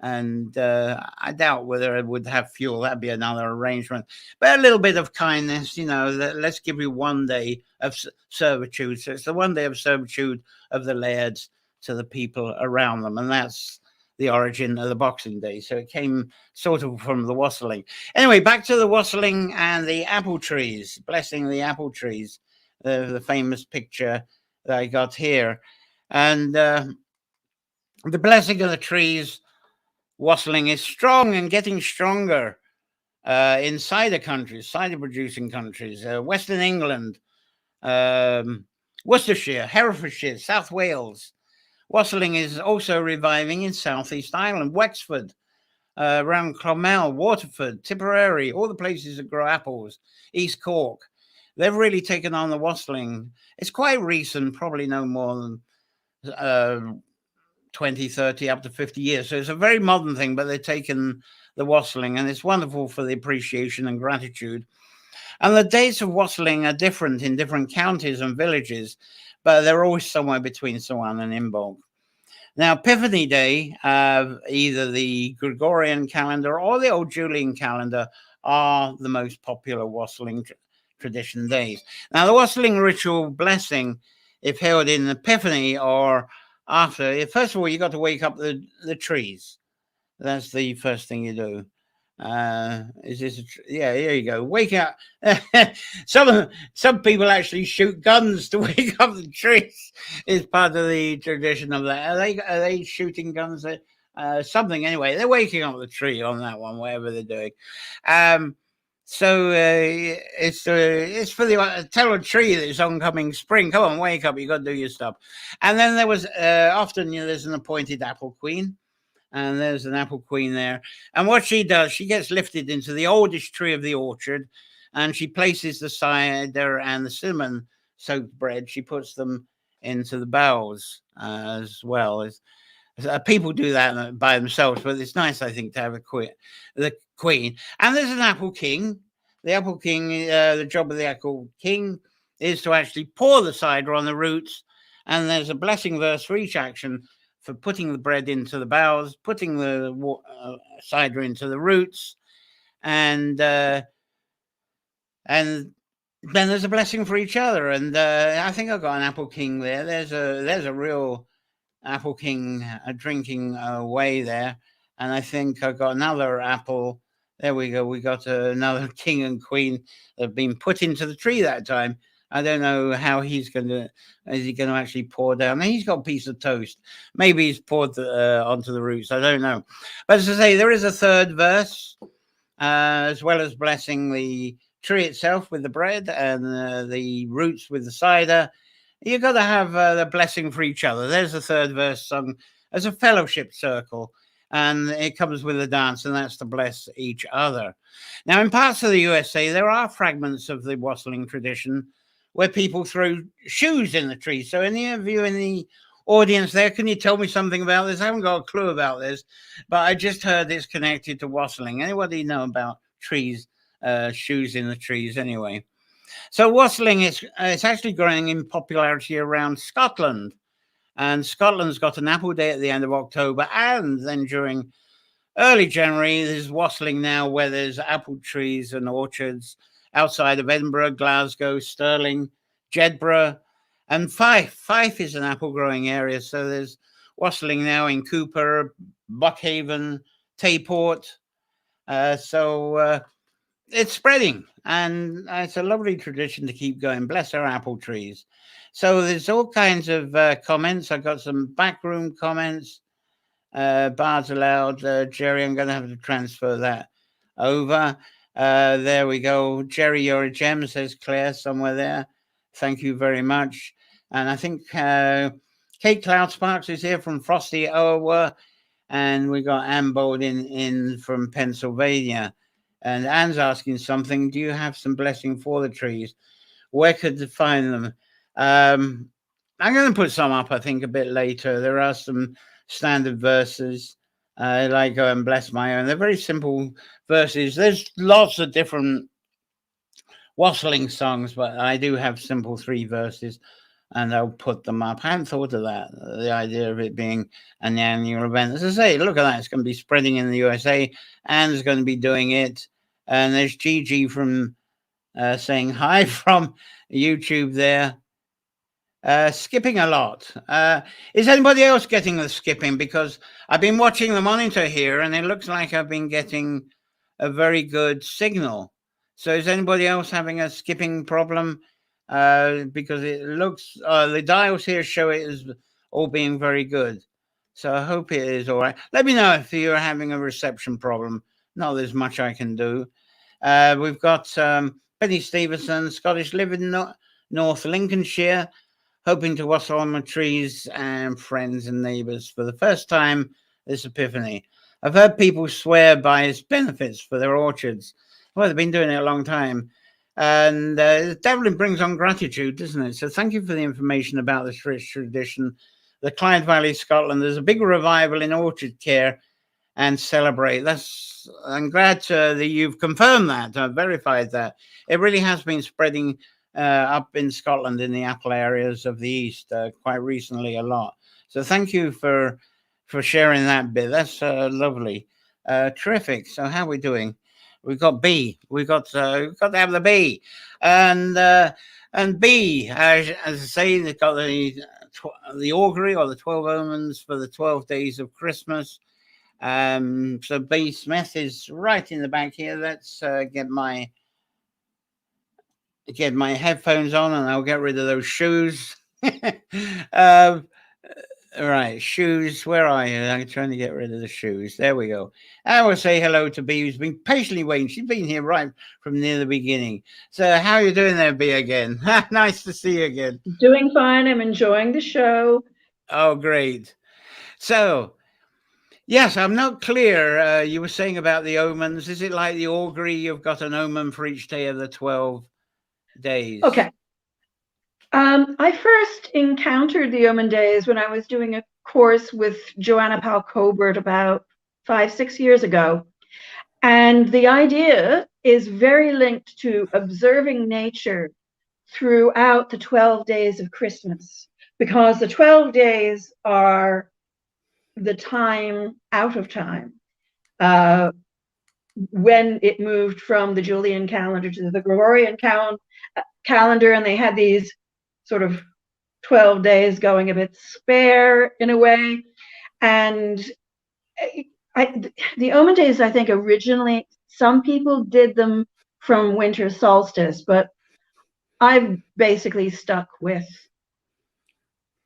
and I doubt whether it would have fuel. That'd be another arrangement. But a little bit of kindness, let's give you one day of servitude. So it's the one day of servitude of the lairds to the people around them. And that's the origin of the Boxing Day. So it came sort of from the wassailing. Anyway, back to the wassailing and the apple trees, blessing the apple trees, the famous picture that I got here. And The blessing of the trees wassailing is strong and getting stronger in cider countries, cider producing countries, Western England, Worcestershire, Herefordshire, South Wales. Wassailing is also reviving in Southeast Ireland, Wexford, around Clonmel, Waterford, Tipperary, all the places that grow apples, East Cork. They've really taken on the wassailing. It's quite recent, probably no more than 20, 30, up to 50 years. So it's a very modern thing, but they've taken the wassailing, and it's wonderful for the appreciation and gratitude. And the dates of wassailing are different in different counties and villages, but they're always somewhere between Sawan and Imbolc. Now, Epiphany Day, either the Gregorian calendar or the old Julian calendar, are the most popular wassailing tradition days. Now, the wassailing ritual blessing, if held in Epiphany or after, first of all, you got to wake up the trees. That's the first thing you do. Is this yeah, here you go, wake up. Some people actually shoot guns to wake up the trees. Is part of the tradition of that. Are they shooting guns? Something anyway, they're waking up the tree on that one, whatever they're doing. So it's for the tell a tree that it's oncoming spring. Come on, wake up, you got to do your stuff. And then there was often there's an appointed apple queen. And there's an apple queen there. And what she does, she gets lifted into the oldest tree of the orchard, and she places the cider and the cinnamon soaked bread. She puts them into the boughs as well. People do that by themselves, but it's nice, I think, to have the queen. And there's an apple king. The apple king, the job of the apple king is to actually pour the cider on the roots. And there's a blessing verse for each action, for putting the bread into the boughs, putting the cider into the roots, and then there's a blessing for each other. And I think I've got an apple king there. There's a real apple king drinking away there, and I think I've got another apple. There we go. We got another king and queen that have been put into the tree that time. I don't know how is he going to actually pour down? He's got a piece of toast. Maybe he's poured onto the roots. I don't know. But as I say, there is a third verse, as well as blessing the tree itself with the bread and the roots with the cider. You've got to have the blessing for each other. There's the third verse sung as a fellowship circle. And it comes with a dance, and that's to bless each other. Now, in parts of the USA, there are fragments of the wassailing tradition where people throw shoes in the tree. So any of you in the audience there, can you tell me something about this? I haven't got a clue about this, but I just heard it's connected to wassailing. Anybody know about trees, shoes in the trees anyway? So wassailing it's actually growing in popularity around Scotland. And Scotland's got an apple day at the end of October, and then during early January, there's wassailing now where there's apple trees and orchards outside of Edinburgh, Glasgow, Stirling, Jedburgh, and Fife. Fife is an apple growing area, so there's wassailing now in Cooper, Buckhaven, Tayport. So it's spreading, and it's a lovely tradition to keep going. Bless our apple trees. So there's all kinds of comments. I've got some backroom comments. Bards aloud. Jerry, I'm going to have to transfer that over. There we go. Jerry, you're a gem, says Claire somewhere there. Thank you very much. And I think Kate Cloud Sparks is here from Frosty, Iowa. And we got Ann Bolden in from Pennsylvania. And Anne's asking something. Do you have some blessing for the trees? Where could you find them? I'm going to put some up, I think, a bit later. There are some standard verses. Like Go and Bless My Own. They're very simple verses. There's lots of different wassailing songs, but I do have simple 3 verses, and I'll put them up. I hadn't thought of that, the idea of it being an annual event. As I say, look at that. It's going to be spreading in the USA. Anne's going to be doing it. And there's Gigi from saying hi from YouTube there. Skipping a lot. Is anybody else getting the skipping? Because I've been watching the monitor here, and it looks like I've been getting a very good signal. So is anybody else having a skipping problem? Because it looks, the dials here show it as all being very good. So I hope it is all right. Let me know if you're having a reception problem. Not there's much I can do. We've got Penny Stevenson, Scottish, live in North Lincolnshire, hoping to wassel on my trees and friends and neighbours for the first time this Epiphany. I've heard people swear by its benefits for their orchards. Well, they've been doing it a long time. And it definitely brings on gratitude, doesn't it? So thank you for the information about this rich tradition. The Clyde Valley, Scotland, there's a big revival in orchard care and celebrate. I'm glad that you've confirmed that, verified that. It really has been spreading up in Scotland in the apple areas of the east quite recently a lot. So thank you for sharing that bit. That's lovely. Terrific. So how are we doing? We've got B. We've got to have the B, and B, as I say, they've got the augury or the 12 omens for the 12 days of Christmas. So B Smith is right in the back here. Let's get my headphones on, and I'll get rid of those shoes. Right, shoes, where are you? I'm trying to get rid of the shoes. There we go. I will say hello to B, who's been patiently waiting. She's been here right from near the beginning. So how are you doing there, B, again? Nice to see you again. Doing fine. I'm enjoying the show. Oh, great. So, yes, I'm not clear. You were saying about the omens. Is it like the augury? You've got an omen for each day of the 12 days. Okay. I first encountered the omen days when I was doing a course with Joanna Powell-Colbert about 5-6 years ago. And the idea is very linked to observing nature throughout the 12 days of Christmas, because the 12 days are the time out of time. When it moved from the Julian calendar to the Gregorian calendar, and they had these sort of 12 days going a bit spare in a way. And the omen days, I think originally, some people did them from winter solstice, but I've basically stuck with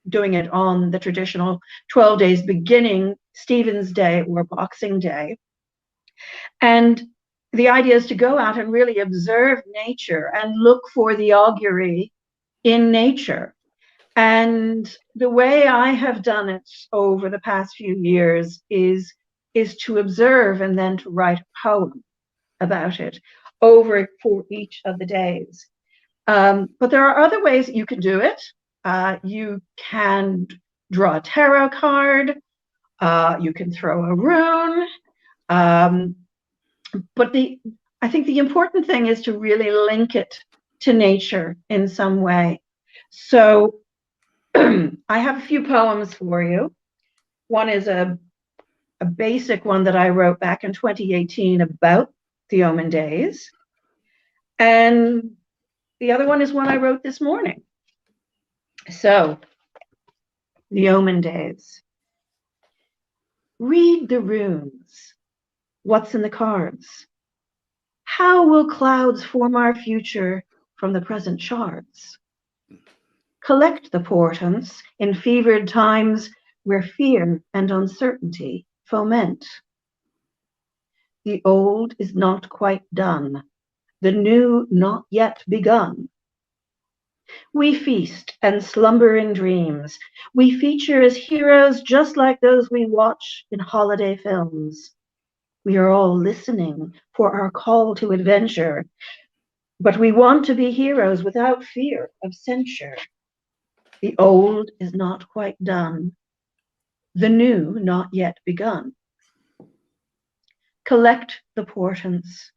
doing it on the traditional 12 days beginning Stephen's Day or Boxing Day. And the idea is to go out and really observe nature and look for the augury in nature. And the way I have done it over the past few years is to observe and then to write a poem about it over for each of the days. But there are other ways that you can do it. You can draw a tarot card. You can throw a rune. But I think the important thing is to really link it to nature in some way. So I have a few poems for you. One is a basic one that I wrote back in 2018 about the omen days. And the other one is one I wrote this morning. So, the omen days. Read the runes. What's in the cards? How will clouds form our future from the present shards? Collect the portents in fevered times where fear and uncertainty foment. The old is not quite done, the new not yet begun. We feast and slumber in dreams. We feature as heroes just like those we watch in holiday films. We are all listening for our call to adventure, but we want to be heroes without fear of censure. The old is not quite done, the new not yet begun. Collect the portents.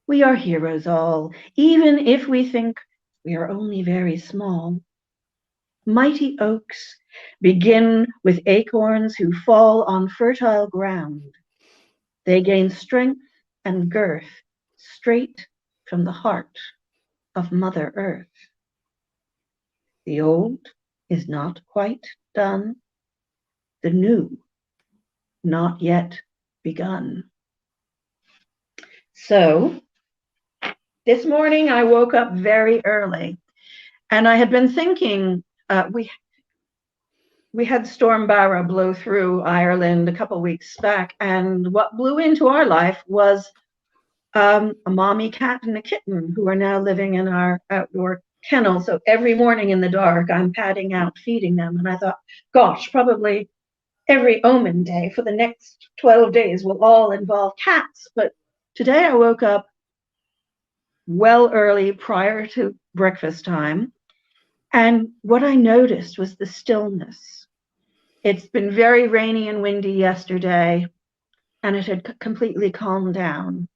We are heroes all, even if we think we are only very small. Mighty oaks begin with acorns who fall on fertile ground. They gain strength and girth straight from the heart of Mother Earth. The old is not quite done, the new not yet begun. So, this morning I woke up very early, and I had been thinking, we had Storm Barra blow through Ireland a couple of weeks back, and what blew into our life was a mommy cat and a kitten who are now living in our outdoor kennel. So every morning in the dark, I'm padding out, feeding them. And I thought, gosh, probably every omen day for the next 12 days will all involve cats. But today I woke up well early prior to breakfast time. And what I noticed was the stillness. It's been very rainy and windy yesterday, and it had completely calmed down.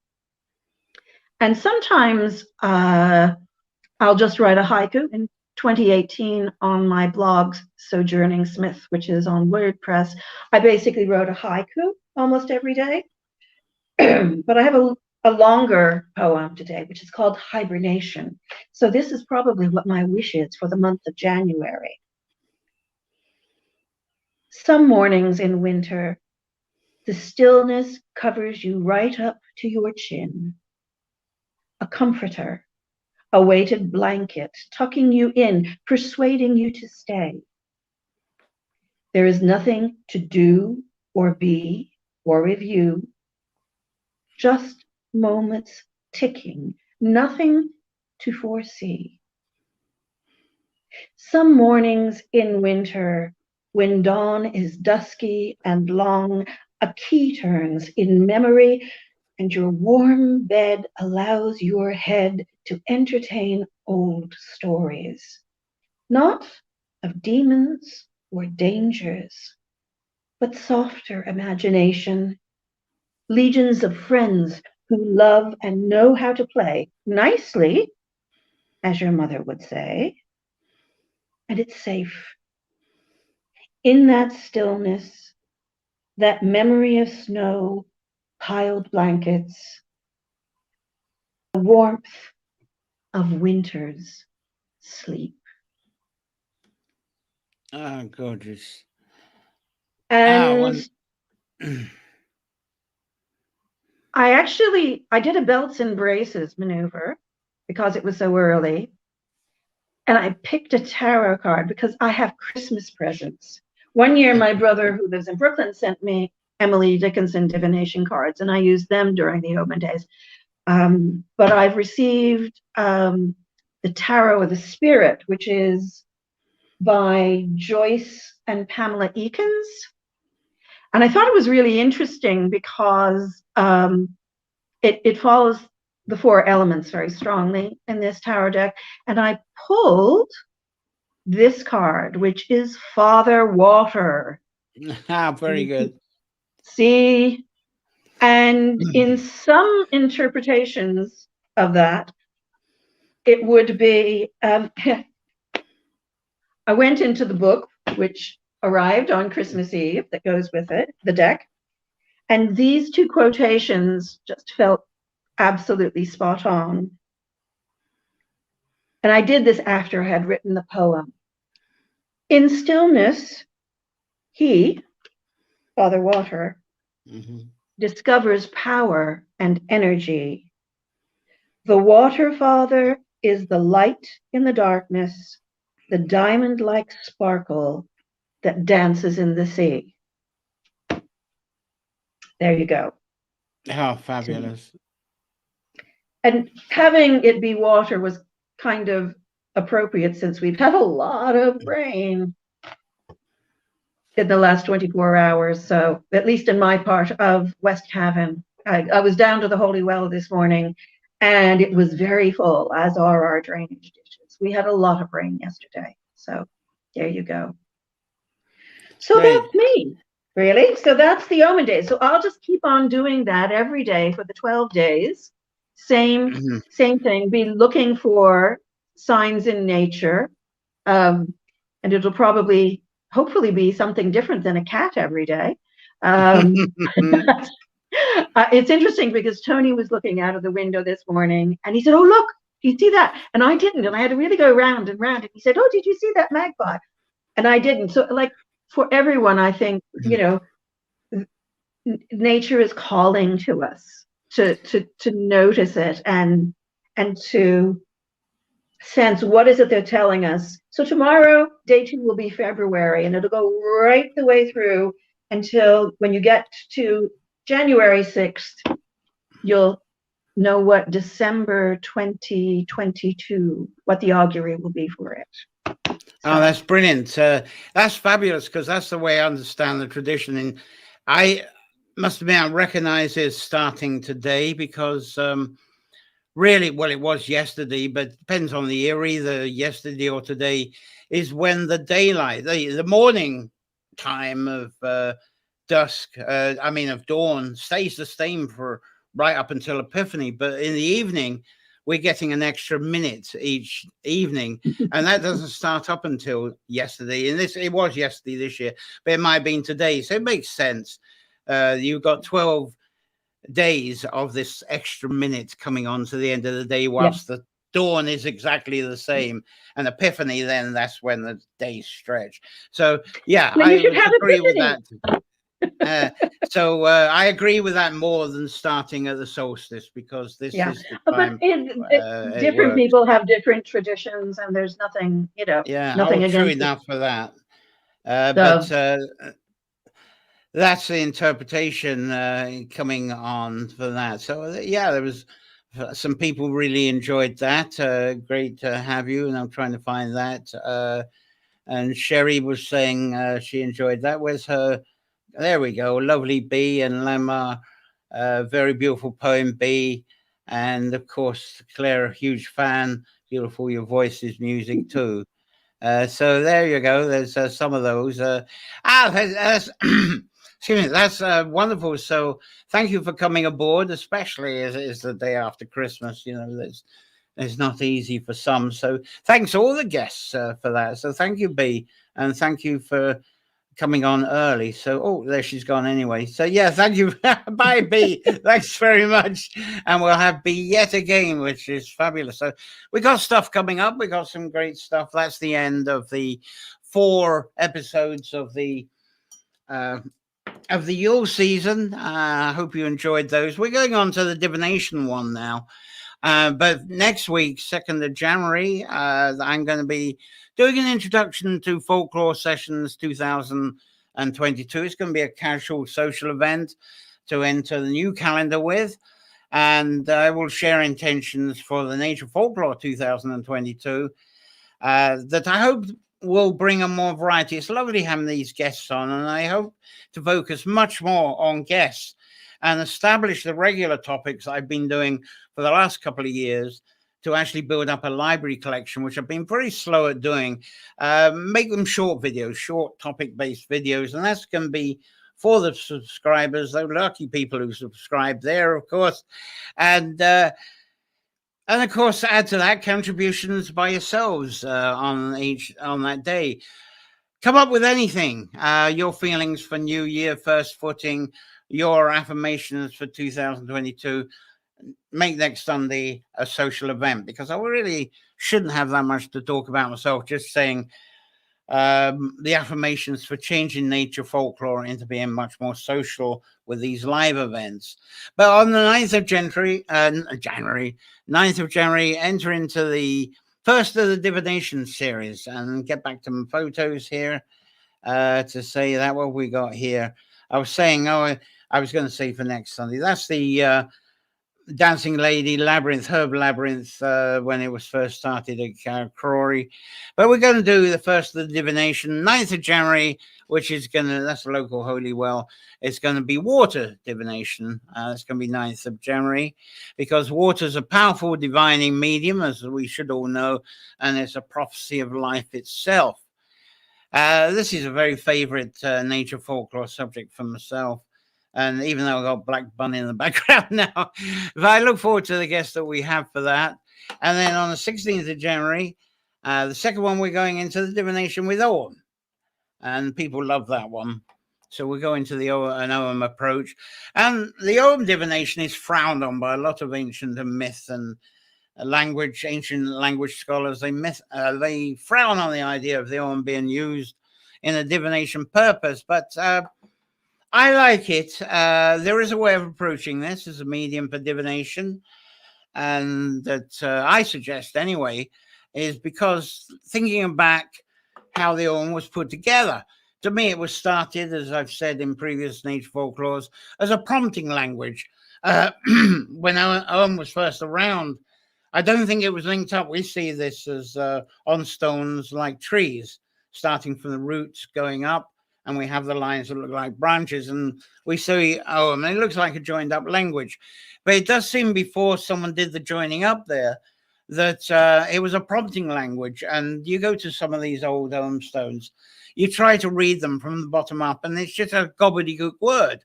And sometimes I'll just write a haiku. In 2018, on my blog, Sojourning Smith, which is on WordPress, I basically wrote a haiku almost every day. But I have a longer poem today, which is called Hibernation. So this is probably what my wish is for the month of January. Some mornings in winter, the stillness covers you right up to your chin. A comforter, a weighted blanket, tucking you in, persuading you to stay. There is nothing to do or be or review, just moments ticking, nothing to foresee. Some mornings in winter, when dawn is dusky and long, a key turns in memory, and your warm bed allows your head to entertain old stories, not of demons or dangers, but softer imagination, legions of friends who love and know how to play nicely, as your mother would say, and it's safe. In that stillness, that memory of snow, piled blankets, the warmth of winter's sleep. Oh, gorgeous. And I did a belts and braces maneuver because it was so early. And I picked a tarot card because I have Christmas presents. One year, my brother, who lives in Brooklyn, sent me Emily Dickinson divination cards, and I used them during the open days. But I've received the Tarot of the Spirit, which is by Joyce and Pamela Eakins. And I thought it was really interesting because it follows the four elements very strongly in this tarot deck. And I pulled this card, which is Father Water. Very good. See? And in some interpretations of that, it would be, I went into the book, which arrived on Christmas Eve, that goes with it, the deck. And these two quotations just felt absolutely spot on. And I did this after I had written the poem. In stillness, he, Father Water, discovers power and energy. The Water Father is the light in the darkness, the diamond-like sparkle that dances in the sea. There you go. Oh, fabulous. And having it be water was kind of appropriate since we've had a lot of rain in the last 24 hours. So at least in my part of West Cavan, I was down to the Holy Well this morning, and it was very full, as are our drainage ditches. We had a lot of rain yesterday. So there you go. So Great. That's me, really. So that's the Omen Day. So I'll just keep on doing that every day for the 12 days. Same thing. Be looking for signs in nature. And it'll probably, hopefully, be something different than a cat every day. It's interesting because Tony was looking out of the window this morning and he said, "Oh, look, do you see that?" And I didn't. And I had to really go round and round. And he said, "Oh, did you see that magpie?" And I didn't. So, like, for everyone, I think, you know, nature is calling to us to notice it and to sense what is it they're telling us. So tomorrow, day 2 will be February, and it'll go right the way through until when you get to January 6th, you'll know what December 2022, what the augury will be for it. Oh, that's brilliant. That's fabulous, because that's the way I understand the tradition. And I must admit, I recognize it's starting today, because really, well, it was yesterday, but it depends on the year. Either yesterday or today is when the daylight, the morning time of dusk, of dawn, stays the same for right up until Epiphany. But in the evening, we're getting an extra minute each evening, and that doesn't start up until yesterday. And it was yesterday this year, but it might have been today. So it makes sense. You've got 12 days of this extra minute coming on to the end of the day, whilst the dawn is exactly the same. And Epiphany, then that's when the days stretch. So yeah, well, I would agree with that. So I agree with that more than starting at the solstice, because this is the time. But different people have different traditions, and there's nothing, nothing against true enough for that. But that's the interpretation coming on for that. So yeah, there was some people really enjoyed that. Great to have you, and I'm trying to find that. And Sherry was saying she enjoyed that. Where's her? There we go. Lovely B and Lamar. Very beautiful poem, B. And of course, Claire, a huge fan. Beautiful, your voice is music too. So there you go. There's some of those. Excuse me. That's wonderful. So thank you for coming aboard, especially as it is the day after Christmas. It's not easy for some. So thanks all the guests for that. So thank you, B, and thank you for coming on early. So there she's gone anyway. So yeah, thank you. Bye, B. Thanks very much. And we'll have B yet again, which is fabulous. So we got stuff coming up. We got some great stuff. That's the end of the 4 episodes of the Yule season. I hope you enjoyed those. We're going on to the divination one now. But next week, 2nd of January, I'm going to be doing an introduction to Folklore Sessions 2022. It's going to be a casual social event to enter the new calendar with. And I will share intentions for the Nature Folklore 2022 that I hope will bring a more variety. It's lovely having these guests on, and I hope to focus much more on guests and establish the regular topics I've been doing for the last couple of years to actually build up a library collection, which I've been very slow at doing. Make them short videos, short topic-based videos, and that's going to be for the subscribers, the lucky people who subscribe there, of course. And of course, add to that contributions by yourselves on that day. Come up with anything, your feelings for New Year, first footing, your affirmations for 2022. Make next Sunday a social event, because I really shouldn't have that much to talk about myself, just saying the affirmations for changing nature folklore into being much more social with these live events. But on the 9th of January, 9th of January, enter into the first of the divination series, and get back to my photos here to say that what we got here. I was saying, I was going to say for next Sunday, that's the Dancing Lady Labyrinth, Herb Labyrinth, when it was first started at Crawley. But we're going to do the first of the divination, 9th of January, which is that's a local holy well. It's going to be water divination. It's going to be 9th of January, because water is a powerful divining medium, as we should all know, and it's a prophecy of life itself. This is a very favorite nature folklore subject for myself. And even though I've got Black Bunny in the background now, but I look forward to the guests that we have for that. And then on the 16th of January, the second one, we're going into the divination with Ogham. And people love that one. So we're going to an Ogham approach. And the Ogham divination is frowned on by a lot of ancient and myth and ancient language scholars. They frown on the idea of the Ogham being used in a divination purpose. But I like it. There is a way of approaching this as a medium for divination, and that I suggest anyway is because thinking back how the Ogham was put together. To me, it was started, as I've said in previous nature folklores, as a prompting language. When Ogham was first around, I don't think it was linked up. We see this as on stones like trees, starting from the roots going up, and we have the lines that look like branches, and we see Ogham, and it looks like a joined up language. But it does seem before someone did the joining up there that it was a prompting language. And you go to some of these old Ogham stones, you try to read them from the bottom up, and it's just a gobbledygook word.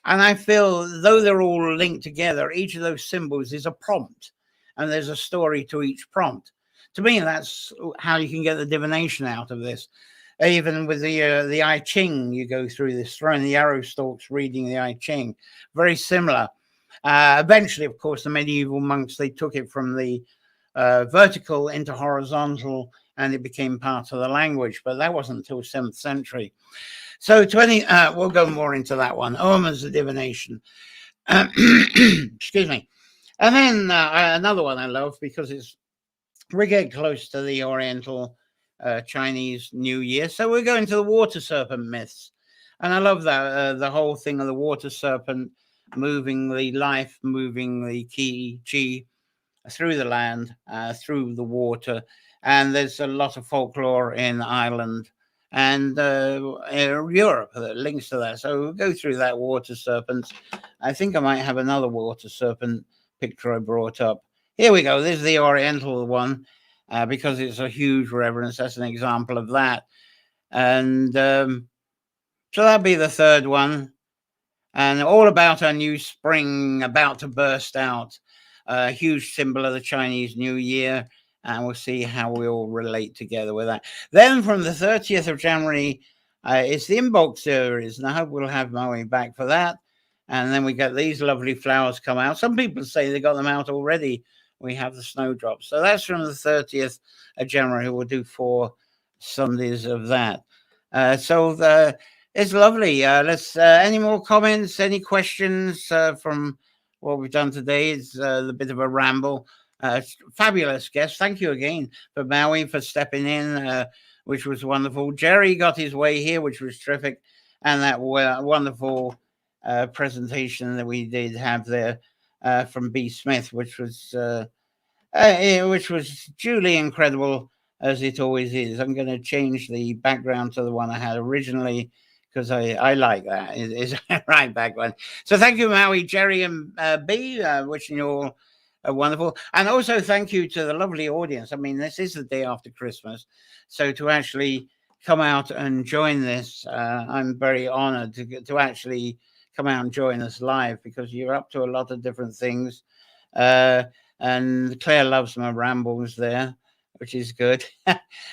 And I feel, though they're all linked together, each of those symbols is a prompt, and there's a story to each prompt. To me, that's how you can get the divination out of this. Even with the I Ching, you go through this, throwing the arrow stalks, reading the I Ching. Very similar. Eventually, of course, the medieval monks, they took it from the vertical into horizontal, and it became part of the language. But that wasn't until 7th century. So we'll go more into that one. Ogham as a divination. Excuse me. And then another one I love, because we get close to the Oriental Chinese New Year. So we're going to the water serpent myths. And I love that, the whole thing of the water serpent moving the life, moving the qi through the land, through the water. And there's a lot of folklore in Ireland and Europe that links to that. So we'll go through that water serpent. I think I might have another water serpent picture I brought up. Here we go. This is the Oriental one, because it's a huge reverence. That's an example of that. And so that'll be the third one. And all about our new spring about to burst out. A huge symbol of the Chinese New Year. And we'll see how we all relate together with that. Then from the 30th of January, it's the Imbolc series. And I hope we'll have Maui back for that. And then we get these lovely flowers come out. Some people say they got them out already. We have the snowdrops. So that's from the 30th of January. We'll do 4 Sundays of that. It's lovely. Let's any more comments, any questions from what we've done today? It's a bit of a ramble. Fabulous guest. Thank you again for Maui for stepping in, which was wonderful. Jerry got his way here, which was terrific. And that wonderful presentation that we did have there from B. Smith, which was truly incredible, as it always is. I'm going to change the background to the one I had originally, because I like that. It's right background. So thank you, Maui, Jerry, and B. Wishing you all wonderful. And also thank you to the lovely audience. I mean, this is the day after Christmas. So to actually come out and join this, I'm very honored to actually come out and join us live, because you're up to a lot of different things. And Claire loves my rambles there, which is good.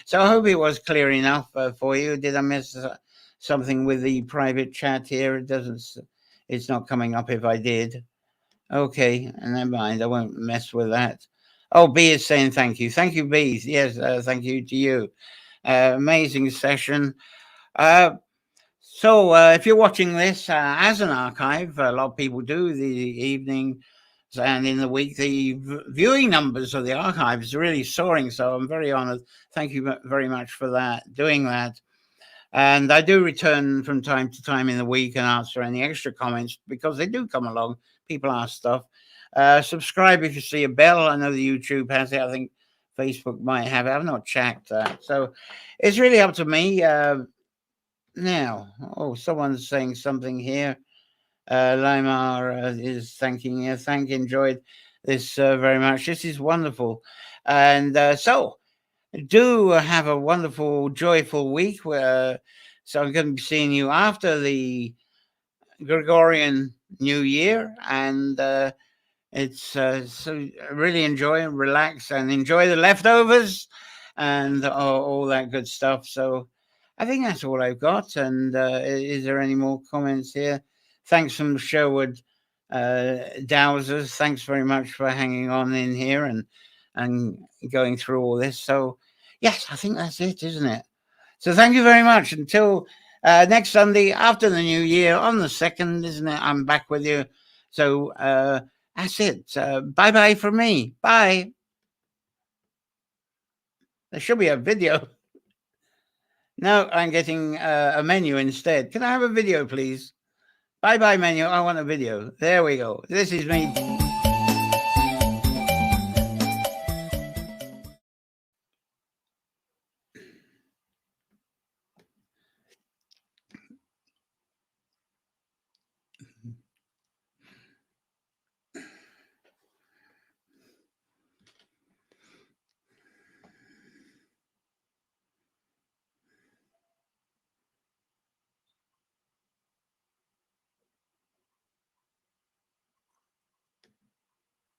So I hope it was clear enough for you. Did I miss something with the private chat here? It's not coming up if I did. Okay, never mind. I won't mess with that. Oh, B is saying thank you. Thank you, B. Yes, thank you to you. Amazing session. So if you're watching this as an archive, a lot of people do the evening and in the week, the viewing numbers of the archive is really soaring. So I'm very honored. Thank you very much for that, doing that. And I do return from time to time in the week and answer any extra comments, because they do come along. People ask stuff. Subscribe if you see a bell. I know the YouTube has it. I think Facebook might have it. I've not checked that. So it's really up to me. Now, someone's saying something here. Limar is thanking you. Enjoyed this very much. This is wonderful. And so do have a wonderful, joyful week. So I'm going to be seeing you after the Gregorian New Year. And it's so really enjoy and relax and enjoy the leftovers and all that good stuff. So I think that's all I've got. And is there any more comments here? Thanks from Sherwood Dowsers. Thanks very much for hanging on in here and going through all this. So yes, I think that's it, isn't it? So thank you very much. Until next Sunday after the New Year on the 2nd, isn't it? I'm back with you. So that's it. Bye-bye from me. Bye. There should be a video. No, I'm getting a menu instead. Can I have a video, please? Bye-bye menu. I want a video. There we go. This is me.